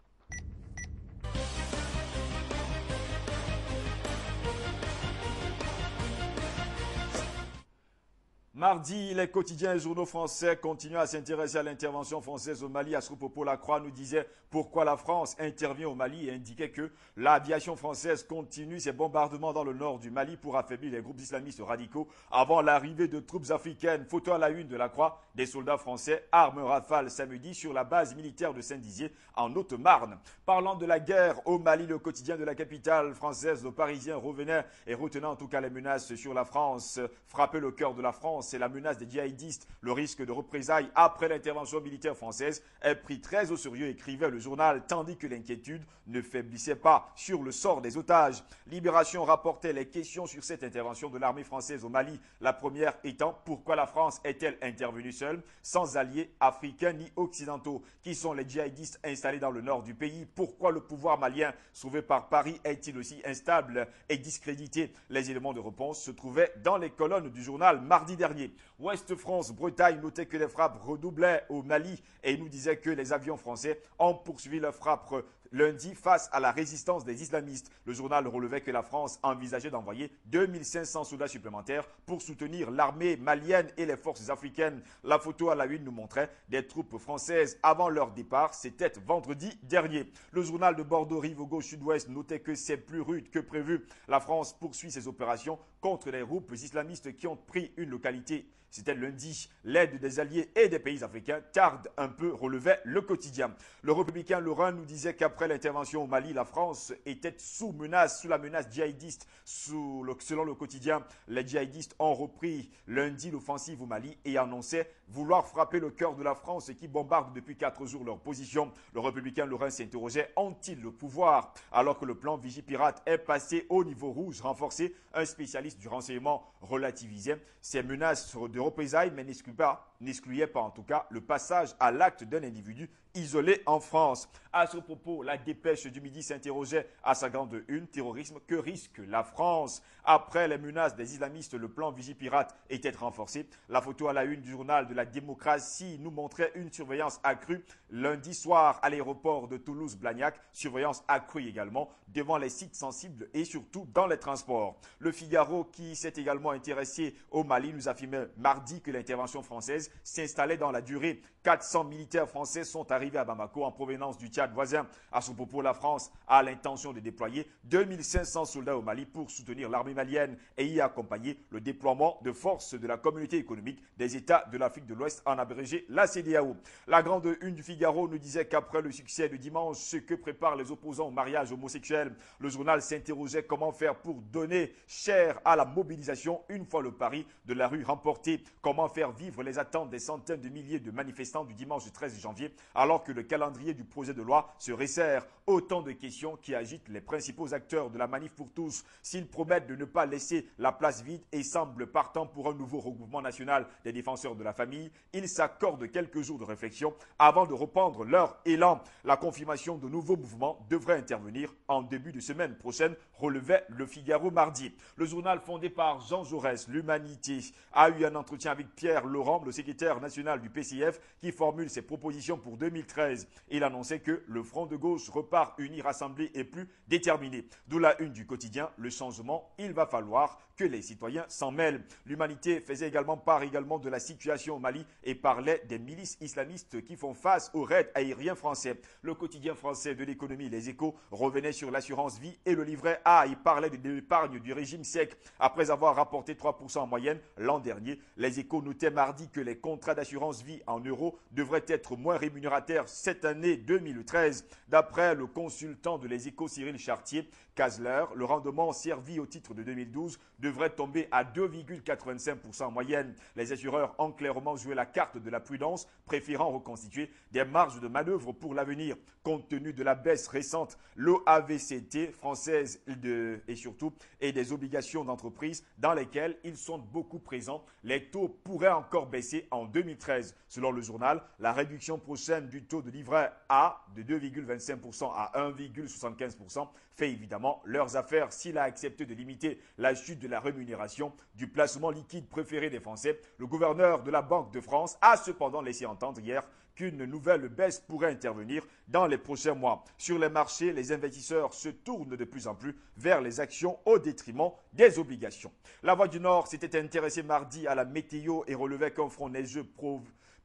[SPEAKER 1] Mardi, les quotidiens et journaux français continuent à s'intéresser à l'intervention française au Mali. À ce propos, La Croix nous disait pourquoi la France intervient au Mali et indiquait que l'aviation française continue ses bombardements dans le nord du Mali pour affaiblir les groupes islamistes radicaux avant l'arrivée de troupes africaines. Photo à la une de La Croix, des soldats français armes rafales samedi sur la base militaire de Saint-Dizier en Haute-Marne. Parlant de la guerre au Mali, le quotidien de la capitale française, Le Parisien, revenait et retenant en tout cas les menaces sur la France, frappait le cœur de la France. C'est la menace des djihadistes, le risque de représailles après l'intervention militaire française est pris très au sérieux, écrivait le journal, tandis que l'inquiétude ne faiblissait pas sur le sort des otages. Libération rapportait les questions sur cette intervention de l'armée française au Mali. La première étant pourquoi la France est-elle intervenue seule, sans alliés africains ni occidentaux? Qui sont les djihadistes installés dans le nord du pays? Pourquoi le pouvoir malien sauvé par Paris est-il aussi instable et discrédité? Les éléments de réponse se trouvaient dans les colonnes du journal mardi dernier. Ouest France, Bretagne notait que les frappes redoublaient au Mali et nous disait que les avions français ont poursuivi leurs frappes lundi face à la résistance des islamistes. Le journal relevait que la France envisageait d'envoyer 2500 soldats supplémentaires pour soutenir l'armée malienne et les forces africaines. La photo à la une nous montrait des troupes françaises avant leur départ. C'était vendredi dernier. Le journal de Bordeaux, Rive Gauche Sud-Ouest notait que c'est plus rude que prévu. La France poursuit ses opérations contre les groupes islamistes qui ont pris une localité. C'était lundi. L'aide des alliés et des pays africains tarde un peu, relevait le quotidien. Le républicain Lorrain nous disait qu'après l'intervention au Mali, la France était sous la menace djihadiste. Selon le quotidien, les djihadistes ont repris lundi l'offensive au Mali et annonçaient vouloir frapper le cœur de la France qui bombarde depuis 4 jours leur position. Le républicain Lorrain s'interrogeait, ont-ils le pouvoir? Alors que le plan Vigipirate est passé au niveau rouge renforcé, un spécialiste du renseignement relativisait ces menaces de représailles, mais n'excluait pas en tout cas le passage à l'acte d'un individu isolé en France. À ce propos, la dépêche du midi s'interrogeait à sa grande une, terrorisme, que risque la France? Après les menaces des islamistes, le plan Vigipirate était renforcé. La photo à la une du journal de la démocratie nous montrait une surveillance accrue lundi soir à l'aéroport de Toulouse-Blagnac, surveillance accrue également devant les sites sensibles et surtout dans les transports. Le Figaro, qui s'est également intéressé au Mali, nous affirmait mardi que l'intervention française s'installait dans la durée. 400 militaires français sont arrivés à Bamako en provenance du Tchad voisin. À ce propos, la France a l'intention de déployer 2500 soldats au Mali pour soutenir l'armée malienne et y accompagner le déploiement de forces de la communauté économique des États de l'Afrique de l'Ouest, en abrégé la CEDEAO. La grande une du Figaro nous disait qu'après le succès de dimanche, ce que préparent les opposants au mariage homosexuel, le journal s'interrogeait comment faire pour donner chair à la mobilisation une fois le pari de la rue remporté. Comment faire vivre les attentes des centaines de milliers de manifestants du dimanche 13 janvier, alors que le calendrier du projet de loi se resserre. Autant de questions qui agitent les principaux acteurs de la manif pour tous. S'ils promettent de ne pas laisser la place vide et semblent partants pour un nouveau regroupement national des défenseurs de la famille, ils s'accordent quelques jours de réflexion avant de reprendre leur élan. La confirmation de nouveaux mouvements devrait intervenir en début de semaine prochaine, relevait le Figaro mardi. Le journal fondé par Jean Jaurès, l'Humanité, a eu un entretien avec Pierre Laurent, le secrétaire national du PCF, qui formule ses propositions pour 2013. Il annonçait que le front de gauche repart uni, rassemblé et plus déterminé. D'où la une du quotidien, le changement, il va falloir que les citoyens s'en mêlent. L'Humanité faisait également part de la situation au Mali et parlait des milices islamistes qui font face aux raids aériens français. Le quotidien français de l'économie, Les Échos, revenait sur l'assurance vie et le livret A. Il parlait de l'épargne du régime sec. Après avoir rapporté 3% en moyenne l'an dernier, Les Échos notaient mardi que les contrats d'assurance vie en euros devraient être moins rémunérateurs cette année 2013. D'après le consultant de Les Échos, Cyril Chartier, Kasler, le rendement servi au titre de 2012 devrait tomber à 2,85% en moyenne. Les assureurs ont clairement joué la carte de la prudence, préférant reconstituer des marges de manœuvre pour l'avenir. Compte tenu de la baisse récente, l'OAVCT française et des obligations d'entreprise dans lesquelles ils sont beaucoup présents, les taux pourraient encore baisser en 2013. Selon le journal, la réduction prochaine du taux de livret A de 2,25% à 1,75% fait évidemment leurs affaires s'il a accepté de limiter la chute de la rémunération du placement liquide préféré des Français. Le gouverneur de la Banque de France a cependant laissé entendre hier qu'une nouvelle baisse pourrait intervenir dans les prochains mois. Sur les marchés, les investisseurs se tournent de plus en plus vers les actions au détriment des obligations. La Voix du Nord s'était intéressée mardi à la météo et relevait qu'un front neigeux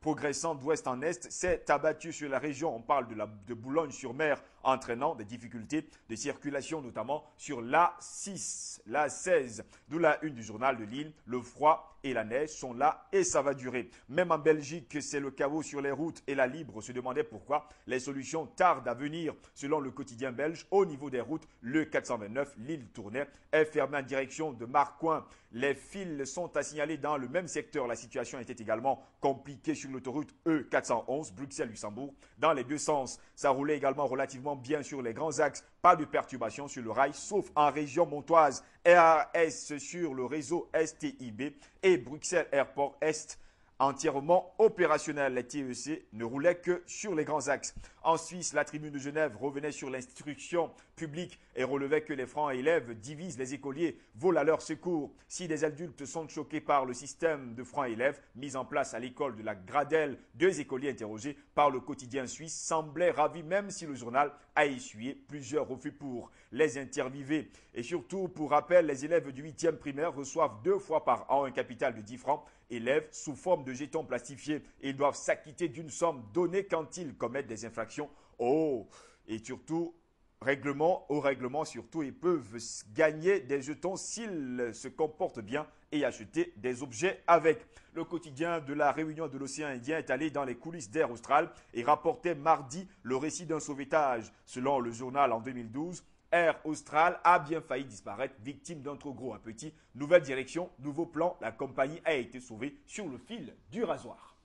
[SPEAKER 1] progressant d'ouest en est s'est abattu sur la région. On parle de Boulogne-sur-Mer, entraînant des difficultés de circulation, notamment sur l'A6, l'A16. D'où la une du journal de Lille. Le froid et la neige sont là et ça va durer. Même en Belgique, c'est le chaos sur les routes et la Libre se demandait pourquoi les solutions tardent à venir. Selon le quotidien belge, au niveau des routes, le 429 Lille-Tournai est fermé en direction de Marcoing. Les fils sont à signaler dans le même secteur. La situation était également compliquée sur l'autoroute E411 Bruxelles-Luxembourg. Dans les deux sens, ça roulait également relativement bien sur les grands axes. Pas de perturbation sur le rail, sauf en région montoise. RAS sur le réseau STIB et Bruxelles Airport Est entièrement opérationnel. Les TEC ne roulaient que sur les grands axes. En Suisse, la tribune de Genève revenait sur l'instruction publique et relevait que les francs élèves divisent les écoliers, volent à leur secours. Si des adultes sont choqués par le système de francs élèves mis en place à l'école de la Gradelle, deux écoliers interrogés par le quotidien suisse semblaient ravis, même si le journal a essuyé plusieurs refus pour les interviewer. Et surtout, pour rappel, les élèves du 8e primaire reçoivent 2 fois par an un capital de 10 francs élèves sous forme de jetons plastifiés. Ils doivent s'acquitter d'une somme donnée quand ils commettent des infractions. Et surtout, au règlement surtout, ils peuvent gagner des jetons s'ils se comportent bien et acheter des objets avec. Le quotidien de la Réunion de l'océan Indien est allé dans les coulisses d'Air Austral et rapportait mardi le récit d'un sauvetage. Selon le journal, en 2012, Air Austral a bien failli disparaître, victime d'un trop gros appétit. Nouvelle direction, nouveau plan, la compagnie a été sauvée sur le fil du rasoir.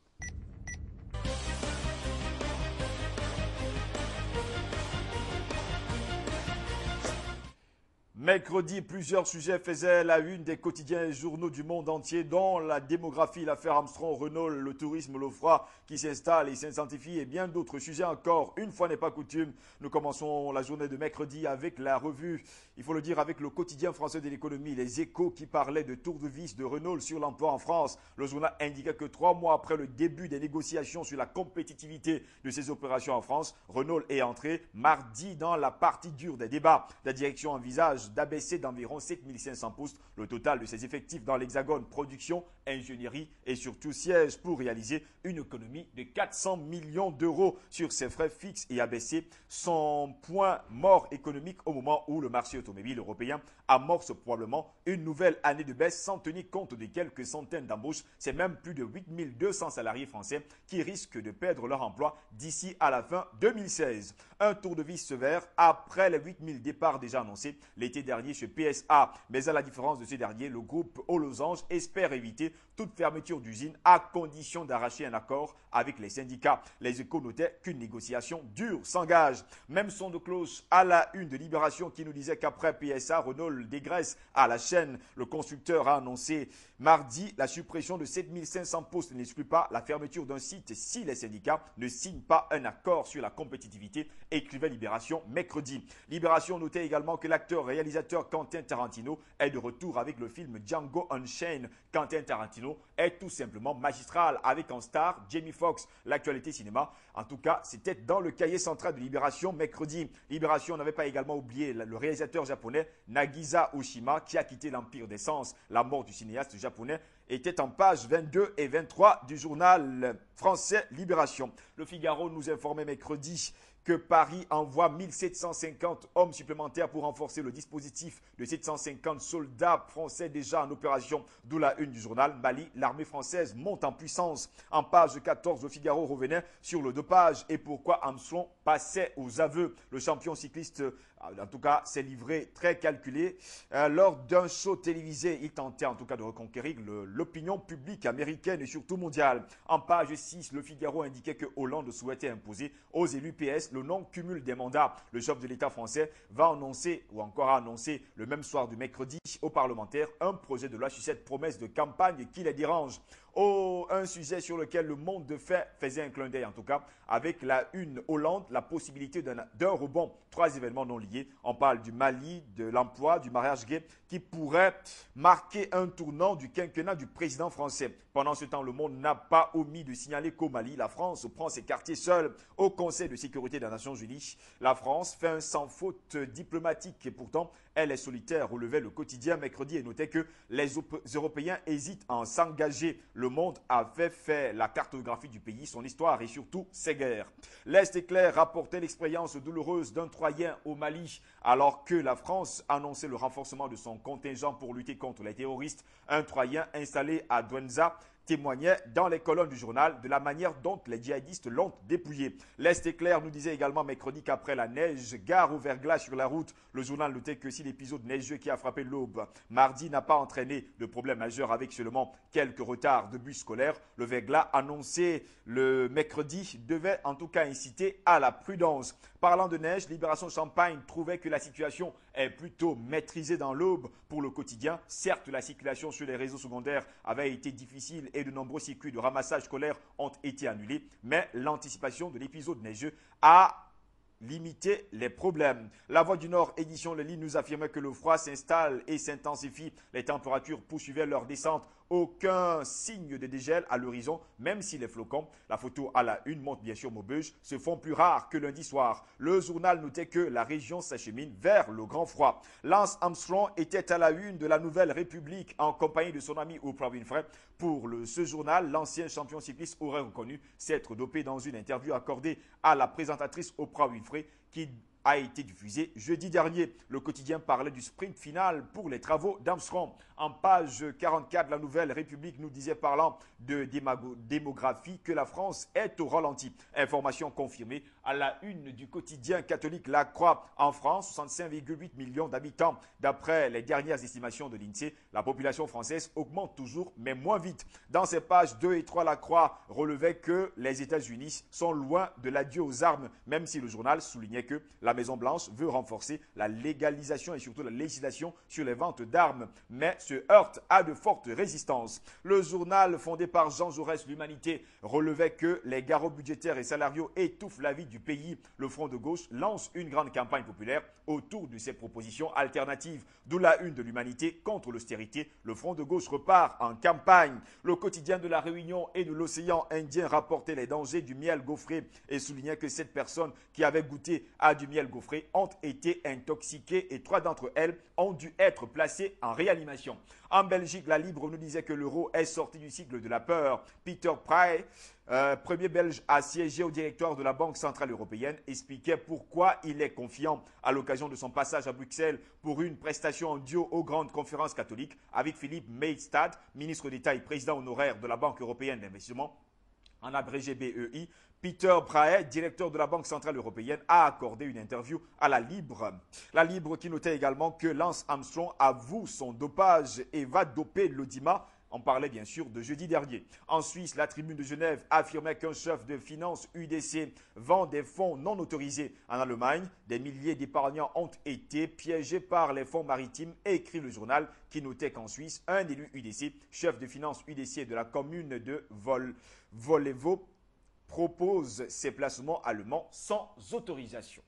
[SPEAKER 1] Mercredi, plusieurs sujets faisaient la une des quotidiens et journaux du monde entier, dont la démographie, l'affaire Armstrong, Renault, le tourisme, le froid qui s'installe et s'intensifie et bien d'autres sujets encore. Une fois n'est pas coutume, nous commençons la journée de mercredi avec la revue, il faut le dire, avec le quotidien français de l'économie, Les Échos, qui parlait de tour de vis de Renault sur l'emploi en France. Le journal indiquait que 3 mois après le début des négociations sur la compétitivité de ces opérations en France, Renault est entré mardi dans la partie dure des débats. La direction envisage d'abaisser d'environ 7500 postes le total de ses effectifs dans l'Hexagone, production, ingénierie et surtout siège pour réaliser une économie de 400 millions d'euros sur ses frais fixes et abaisser son point mort économique au moment où le marché automobile européen amorce probablement une nouvelle année de baisse sans tenir compte de quelques centaines d'embauches. C'est même plus de 8200 salariés français qui risquent de perdre leur emploi d'ici à la fin 2016. Un tour de vis sévère après les 8000 départs déjà annoncés l'été dernier chez PSA. Mais à la différence de ces derniers, le groupe aux losanges espère éviter toute fermeture d'usine à condition d'arracher un accord avec les syndicats. Les Échos notaient qu'une négociation dure s'engage. Même son de cloche à la une de Libération qui nous disait qu'après PSA, Renault dégraisse à la chaîne. Le constructeur a annoncé mardi la suppression de 7500 postes n'exclut pas la fermeture d'un site si les syndicats ne signent pas un accord sur la compétitivité, écrivait Libération mercredi. Libération notait également que l'acteur-réalisateur Quentin Tarantino est de retour avec le film Django Unchained. Quentin Tarantino est tout simplement magistral avec en star Jamie Foxx. L'actualité cinéma, en tout cas, c'était dans le cahier central de Libération mercredi. Libération n'avait pas également oublié le réalisateur japonais Nagisa Oshima qui a quitté l'Empire des Sens. La mort du cinéaste japonais était en page 22 et 23 du journal français Libération. Le Figaro nous informait mercredi que Paris envoie 1750 hommes supplémentaires pour renforcer le dispositif de 750 soldats français déjà en opération. D'où la une du journal Mali, l'armée française monte en puissance. En page 14, le Figaro revenait sur le dopage et pourquoi Armstrong passait aux aveux. Le champion cycliste, en tout cas, s'est livré très calculé. Lors d'un show télévisé, il tentait en tout cas de reconquérir l'opinion publique américaine et surtout mondiale. En page 6, le Figaro indiquait que Hollande souhaitait imposer aux élus PS le non-cumul des mandats. Le chef de l'État français va annoncer, ou encore a annoncé le même soir du mercredi aux parlementaires, un projet de loi sur cette promesse de campagne qui les dérange. Un sujet sur lequel le monde de fait faisait un clin d'œil en tout cas, avec la une Hollande, la possibilité d'un rebond. 3 événements non liés. On parle du Mali, de l'emploi, du mariage gay qui pourrait marquer un tournant du quinquennat du président français. Pendant ce temps, le monde n'a pas omis de signaler qu'au Mali, la France prend ses quartiers seule au Conseil de sécurité des Nations Unies. La France fait un sans faute diplomatique et pourtant, elle est solitaire, relevait le quotidien mercredi et notait que les Européens hésitent à s'engager. Le monde avait fait la cartographie du pays, son histoire et surtout ses guerres. L'Est éclair rapportait l'expérience douloureuse d'un Troyen au Mali alors que la France annonçait le renforcement de son contingent pour lutter contre les terroristes. Un Troyen installé à Douenza témoignait dans les colonnes du journal de la manière dont les djihadistes l'ont dépouillé. L'Est éclair nous disait également mercredi qu'après la neige, gare au verglas sur la route. Le journal notait que si l'épisode neigeux qui a frappé l'Aube mardi n'a pas entraîné de problème majeur avec seulement quelques retards de bus scolaires, le verglas annoncé le mercredi devait en tout cas inciter à la prudence. Parlant de neige, Libération Champagne trouvait que la situation est plutôt maîtrisée dans l'Aube pour le quotidien. Certes, la circulation sur les réseaux secondaires avait été difficile et de nombreux circuits de ramassage scolaire ont été annulés, mais l'anticipation de l'épisode neigeux a limiter les problèmes. La Voix du Nord, édition Le Lit, nous affirmait que le froid s'installe et s'intensifie. Les températures poursuivaient leur descente. Aucun signe de dégel à l'horizon, même si les flocons, la photo à la une montre bien sûr Maubeuge, se font plus rares que lundi soir. Le journal notait que la région s'achemine vers le grand froid. Lance Armstrong était à la une de la Nouvelle République en compagnie de son ami Oprah Winfrey. Pour ce journal, l'ancien champion cycliste aurait reconnu s'être dopé dans une interview accordée à la présentatrice Oprah Winfrey qui a été diffusé jeudi dernier. Le quotidien parlait du sprint final pour les travaux d'Armstrong. En page 44, la Nouvelle République nous disait, parlant de démographie, que la France est au ralenti. Information confirmée à la une du quotidien catholique La Croix. En France, 65,8 millions d'habitants. D'après les dernières estimations de l'INSEE, la population française augmente toujours, mais moins vite. Dans ses pages 2 et 3, La Croix relevait que les États-Unis sont loin de l'adieu aux armes, même si le journal soulignait que la Maison-Blanche veut renforcer la légalisation et surtout la législation sur les ventes d'armes, mais se heurte à de fortes résistances. Le journal fondé par Jean Jaurès, L'Humanité, relevait que les garrots budgétaires et salariaux étouffent la vie du pays. Le Front de gauche lance une grande campagne populaire autour de ses propositions alternatives. D'où la une de l'Humanité contre l'austérité. Le Front de gauche repart en campagne. Le quotidien de la Réunion et de l'océan Indien rapportait les dangers du miel gaufré et soulignait que 7 personnes qui avaient goûté à du miel gaufré ont été intoxiquées et 3 d'entre elles ont dû être placées en réanimation. En Belgique, la Libre nous disait que l'euro est sorti du cycle de la peur. Peter Pry, premier Belge à siéger au directoire de la Banque Centrale Européenne, expliquait pourquoi il est confiant à l'occasion de son passage à Bruxelles pour une prestation en duo aux grandes conférences catholiques avec Philippe Maystadt, ministre d'État et président honoraire de la Banque Européenne d'Investissement, en abrégé BEI. Peter Brahe, directeur de la Banque Centrale Européenne, a accordé une interview à la Libre. La Libre qui notait également que Lance Armstrong avoue son dopage et va doper l'Audima. On parlait bien sûr de jeudi dernier. En Suisse, la Tribune de Genève affirmait qu'un chef de finances UDC vend des fonds non autorisés. En Allemagne, des milliers d'épargnants ont été piégés par les fonds maritimes, écrit le journal qui notait qu'en Suisse, un élu UDC, chef de finances UDC de la commune de Volevo, propose ses placements allemands sans autorisation.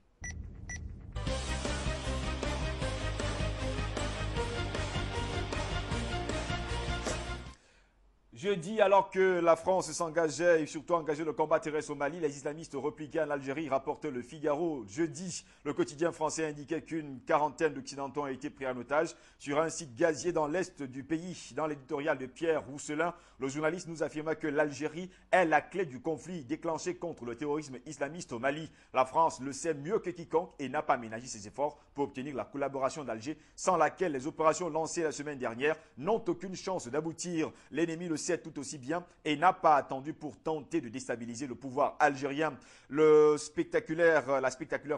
[SPEAKER 1] Jeudi, alors que la France s'engageait et surtout engageait le combat terrestre au Mali, les islamistes repliqués en Algérie, rapportait le Figaro. Jeudi, le quotidien français indiquait qu'une quarantaine d'Occidentaux ont été pris en otage sur un site gazier dans l'est du pays. Dans l'éditorial de Pierre Rousselin, le journaliste nous affirmait que l'Algérie est la clé du conflit déclenché contre le terrorisme islamiste au Mali. La France le sait mieux que quiconque et n'a pas ménagé ses efforts pour obtenir la collaboration d'Alger, sans laquelle les opérations lancées la semaine dernière n'ont aucune chance d'aboutir. L'ennemi le sait tout aussi bien et n'a pas attendu pour tenter de déstabiliser le pouvoir algérien. La spectaculaire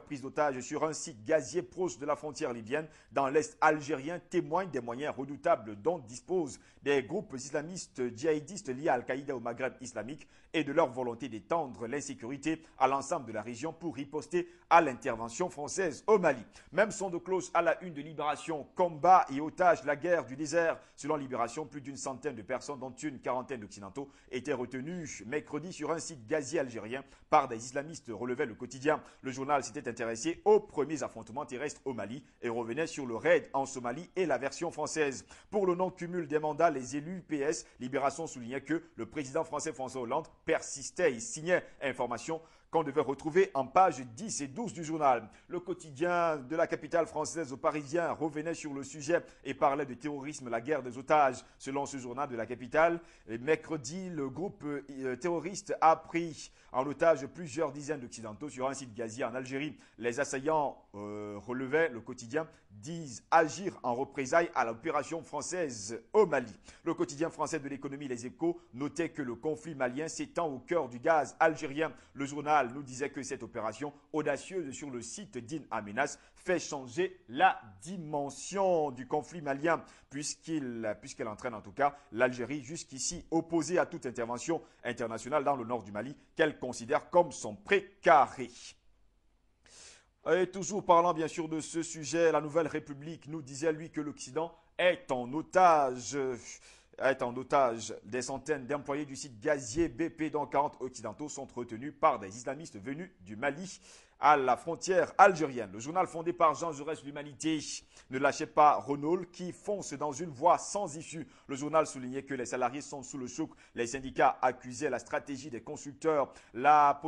[SPEAKER 1] prise d'otage sur un site gazier proche de la frontière libyenne dans l'est algérien témoigne des moyens redoutables dont disposent des groupes islamistes djihadistes liés à Al-Qaïda au Maghreb islamique et de leur volonté d'étendre l'insécurité à l'ensemble de la région pour riposter à l'intervention française au Mali. Même son de cloche à la une de Libération, combat et otages, la guerre du désert. Selon Libération, plus d'une centaine de personnes, dont une quarantaine d'Occidentaux étaient retenus mercredi sur un site gazier algérien par des islamistes, relevait le quotidien. Le journal s'était intéressé aux premiers affrontements terrestres au Mali et revenait sur le raid en Somalie et la version française. Pour le non-cumul des mandats, les élus PS, Libération soulignait que le président français François Hollande persistait et signait information qu'on devait retrouver en pages 10 et 12 du journal. Le quotidien de la capitale française au Parisien revenait sur le sujet et parlait de terrorisme, la guerre des otages. Selon ce journal de la capitale, mercredi, le groupe terroriste a pris en otage plusieurs dizaines d'Occidentaux sur un site gazier en Algérie. Les assaillants, relevait le quotidien, disent agir en représailles à l'opération française au Mali. Le quotidien français de l'économie Les Échos notait que le conflit malien s'étend au cœur du gaz algérien. Le journal nous disait que cette opération audacieuse sur le site d'In Amenas fait changer la dimension du conflit malien puisqu'elle entraîne en tout cas l'Algérie jusqu'ici opposée à toute intervention internationale dans le nord du Mali qu'elle considère comme son précaré. Et toujours parlant bien sûr de ce sujet, la Nouvelle République nous disait lui que l'Occident est en otage. Des centaines d'employés du site gazier BP dont 40 occidentaux sont retenus par des islamistes venus du Mali à la frontière algérienne. Le journal fondé par Jean Jaurès l'Humanité ne lâchait pas Renault qui fonce dans une voie sans issue. Le journal soulignait que les salariés sont sous le choc. Les syndicats accusaient la stratégie des constructeurs. La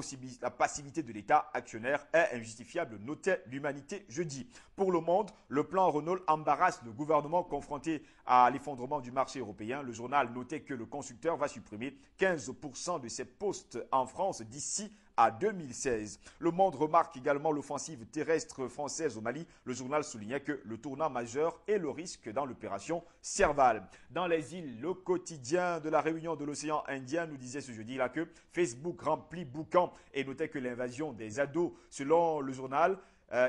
[SPEAKER 1] passivité de l'État actionnaire est injustifiable, notait l'Humanité jeudi. Pour Le Monde, le plan Renault embarrasse le gouvernement confronté à l'effondrement du marché européen. Le journal notait que le constructeur va supprimer 15% de ses postes en France d'ici à 2016. Le Monde remarque également l'offensive terrestre française au Mali. Le journal soulignait que le tournant majeur est le risque dans l'opération Serval. Dans les îles, le quotidien de la réunion de l'océan Indien nous disait ce jeudi-là que Facebook remplit boucan et notait que l'invasion des ados, selon le journal,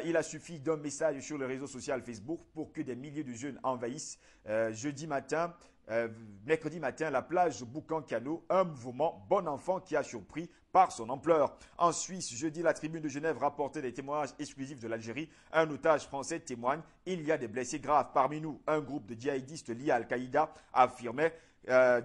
[SPEAKER 1] il a suffi d'un message sur le réseau social Facebook pour que des milliers de jeunes envahissent mercredi matin la plage Boucan-Cano, un mouvement bon enfant qui a surpris par son ampleur. En Suisse, jeudi, la Tribune de Genève rapportait des témoignages exclusifs de l'Algérie. Un otage français témoigne « Il y a des blessés graves parmi nous ». Un groupe de djihadistes liés à Al-Qaïda affirmait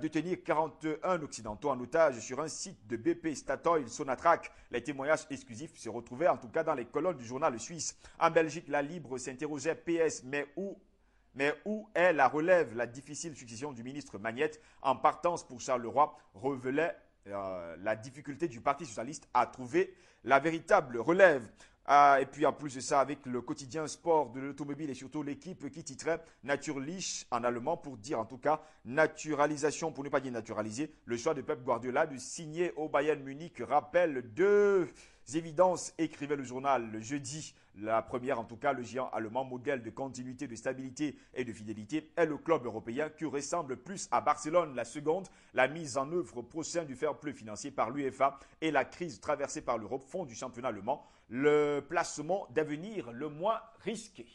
[SPEAKER 1] détenir 41 occidentaux en otage sur un site de BP Statoil Sonatrach. Les témoignages exclusifs se retrouvaient en tout cas dans les colonnes du journal suisse. En Belgique, la Libre s'interrogeait PS, mais où est la relève? La difficile succession du ministre Magnette en partance pour Charleroi révélait la difficulté du Parti socialiste à trouver la véritable relève. Et puis en plus de ça, avec le quotidien sport de l'automobile et surtout l'équipe qui titrait Naturlich en allemand pour dire en tout cas naturalisation, pour ne pas dire naturaliser, le choix de Pep Guardiola de signer au Bayern Munich rappelle deux évidences, écrivait le journal le jeudi. La première, en tout cas, le géant allemand, modèle de continuité, de stabilité et de fidélité, est le club européen qui ressemble plus à Barcelone. La seconde, la mise en œuvre prochaine du fair play financier par l'UEFA et la crise traversée par l'Europe font du championnat allemand le placement d'avenir le moins risqué.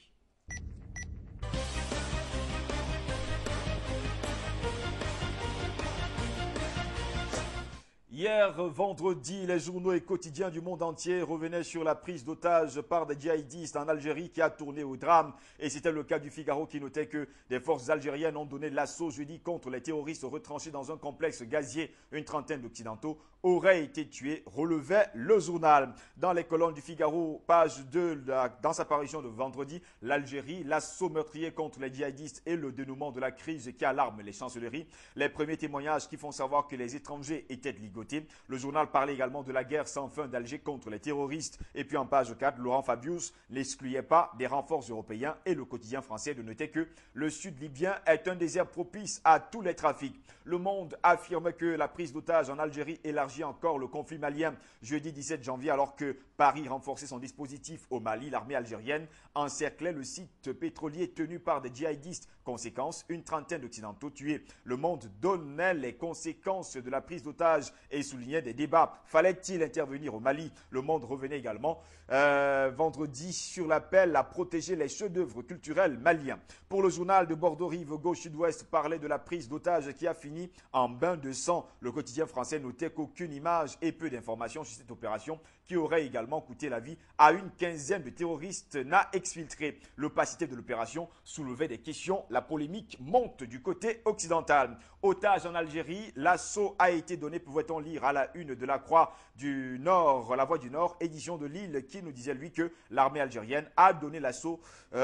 [SPEAKER 1] Hier, vendredi, les journaux et quotidiens du monde entier revenaient sur la prise d'otages par des djihadistes en Algérie qui a tourné au drame. Et c'était le cas du Figaro qui notait que des forces algériennes ont donné l'assaut jeudi contre les terroristes retranchés dans un complexe gazier. Une trentaine d'Occidentaux auraient été tués, relevait le journal. Dans les colonnes du Figaro, page 2, dans sa parution de vendredi, l'Algérie, l'assaut meurtrier contre les djihadistes et le dénouement de la crise qui alarme les chancelleries. Les premiers témoignages qui font savoir que les étrangers étaient ligotés. Le journal parlait également de la guerre sans fin d'Alger contre les terroristes. Et puis en page 4, Laurent Fabius n'excluait pas des renforts européens et le quotidien français de noter que le sud libyen est un désert propice à tous les trafics. Le Monde affirme que la prise d'otages en Algérie élargit encore le conflit malien. Jeudi 17 janvier, alors que Paris renforçait son dispositif au Mali, l'armée algérienne encerclait le site pétrolier tenu par des djihadistes. Conséquence, une trentaine d'Occidentaux tués. Le Monde donnait les conséquences de la prise d'otages et soulignait des débats. Fallait-il intervenir au Mali? Le Monde revenait également vendredi sur l'appel à protéger les chefs-d'œuvre culturels maliens. Pour le journal de Bordeaux, Rive Gauche Sud-Ouest parlait de la prise d'otages qui a fini en bain de sang. Le quotidien français notait qu'aucune image et peu d'informations sur cette opération qui aurait également coûté la vie à une quinzaine de terroristes n'a exfiltré. L'opacité de l'opération soulevait des questions. La polémique monte du côté occidental. Otage en Algérie, l'assaut a été donné, pouvait-on lire à la une de la Croix du Nord, la Voix du Nord, édition de Lille, qui nous disait lui que l'armée algérienne a donné l'assaut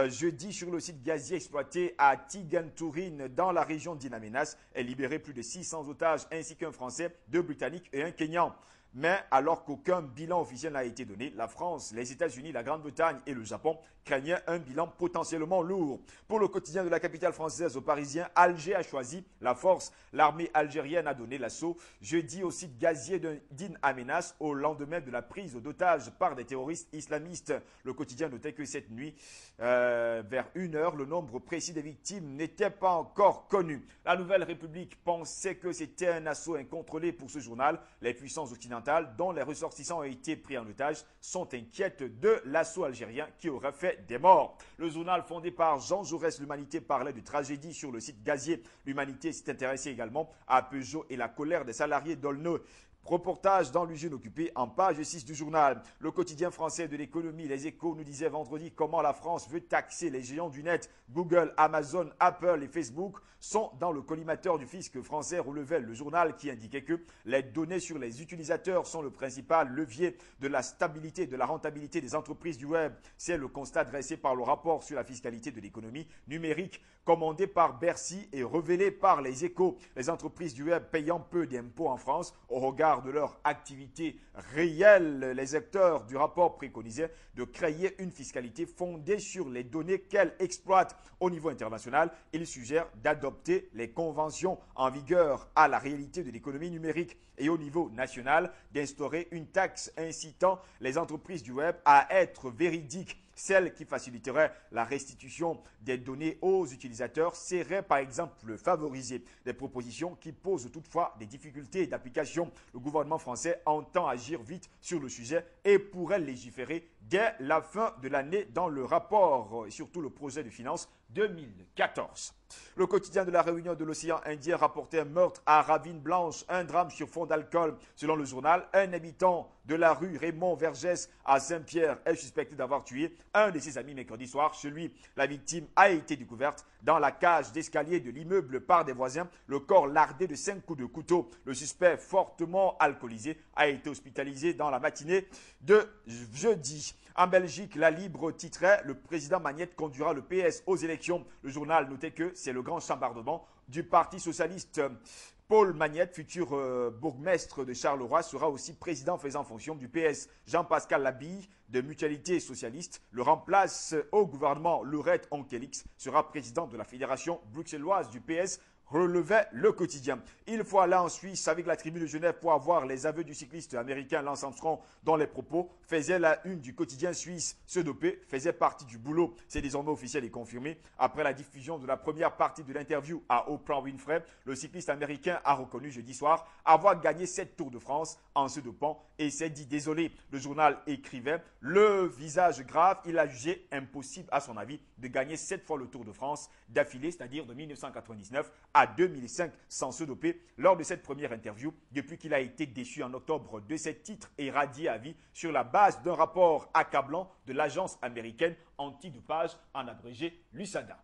[SPEAKER 1] jeudi sur le site gazier exploité à Tigantourine dans la région d'In Amenas et libéré plus de 600 otages ainsi qu'un Français, 2 Britanniques et un Kenyan. Mais alors qu'aucun bilan officiel n'a été donné, la France, les États-Unis, la Grande-Bretagne et le Japon craignaient un bilan potentiellement lourd. Pour le quotidien de la capitale française aux Parisiens, Alger a choisi la force. L'armée algérienne a donné l'assaut jeudi au site gazier d'In Amenas au lendemain de la prise d'otages par des terroristes islamistes. Le quotidien notait que cette nuit, vers 1h, le nombre précis des victimes n'était pas encore connu. La Nouvelle République pensait que c'était un assaut incontrôlé pour ce journal. Les puissances occidentales, dont les ressortissants ont été pris en otage, sont inquiètes de l'assaut algérien qui aurait fait des morts. Le journal fondé par Jean Jaurès, l'Humanité, parlait de tragédie sur le site gazier. L'Humanité s'est intéressée également à Peugeot et la colère des salariés d'Aulnay. Reportage dans l'usine occupée en page 6 du journal. Le quotidien français de l'économie, Les Échos, nous disait vendredi comment la France veut taxer les géants du net. Google, Amazon, Apple et Facebook sont dans le collimateur du fisc français, relevait le journal qui indiquait que les données sur les utilisateurs sont le principal levier de la stabilité et de la rentabilité des entreprises du web. C'est le constat dressé par le rapport sur la fiscalité de l'économie numérique commandé par Bercy et révélé par Les Échos. Les entreprises du web payant peu d'impôts en France au regard de leur activité réelle, les acteurs du rapport préconisaient de créer une fiscalité fondée sur les données qu'elles exploitent. Au niveau international, ils suggèrent d'adopter les conventions en vigueur à la réalité de l'économie numérique et au niveau national, d'instaurer une taxe incitant les entreprises du web à être véridiques. Celle qui faciliterait la restitution des données aux utilisateurs serait par exemple favorisée. Des propositions qui posent toutefois des difficultés d'application. Le gouvernement français entend agir vite sur le sujet et pourrait légiférer dès la fin de l'année dans le rapport, surtout le projet de finances 2014. Le quotidien de la Réunion de l'océan Indien rapportait un meurtre à Ravine Blanche, un drame sur fond d'alcool. Selon le journal, un habitant de la rue Raymond Vergès à Saint-Pierre est suspecté d'avoir tué un de ses amis mercredi soir chez lui. La victime a été découverte dans la cage d'escalier de l'immeuble par des voisins, le corps lardé de 5 coups de couteau. Le suspect, fortement alcoolisé, a été hospitalisé dans la matinée de jeudi. En Belgique, la Libre titrait « Le président Magnette conduira le PS aux élections ». Le journal notait que c'est le grand chambardement du Parti socialiste. Paul Magnette, futur bourgmestre de Charleroi, sera aussi président faisant fonction du PS. Jean-Pascal Labille, de Mutualité socialiste, le remplace au gouvernement. Laurette Onkelix sera président de la fédération bruxelloise du PS, relevait le quotidien. Il faut aller en Suisse avec la Tribune de Genève pour avoir les aveux du cycliste américain Lance Armstrong dont les propos faisaient la une du quotidien suisse. Se doper faisait partie du boulot. C'est désormais officiel et confirmé. Après la diffusion de la première partie de l'interview à Oprah Winfrey, le cycliste américain a reconnu jeudi soir avoir gagné 7 Tours de France en se dopant et s'est dit désolé. Le journal écrivait « Le visage grave, il a jugé impossible à son avis de gagner 7 fois le Tour de France d'affilée, c'est-à-dire de 1999 à 2005 sans se doper lors de cette première interview depuis qu'il a été déchu en octobre de ses titres et radié à vie sur la base d'un rapport accablant de l'agence américaine antidopage, en abrégé l'USADA.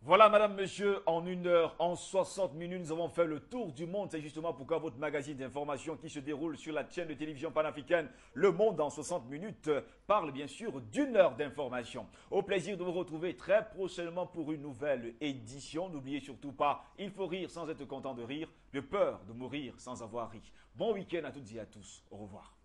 [SPEAKER 1] Voilà, madame, monsieur, en 1 heure, en 60 minutes, nous avons fait le tour du monde. C'est justement pourquoi votre magazine d'information qui se déroule sur la chaîne de télévision panafricaine Le Monde en 60 minutes parle bien sûr d'1 heure d'information. Au plaisir de vous retrouver très prochainement pour une nouvelle édition. N'oubliez surtout pas, il faut rire sans être content de rire, de peur de mourir sans avoir ri. Bon week-end à toutes et à tous. Au revoir.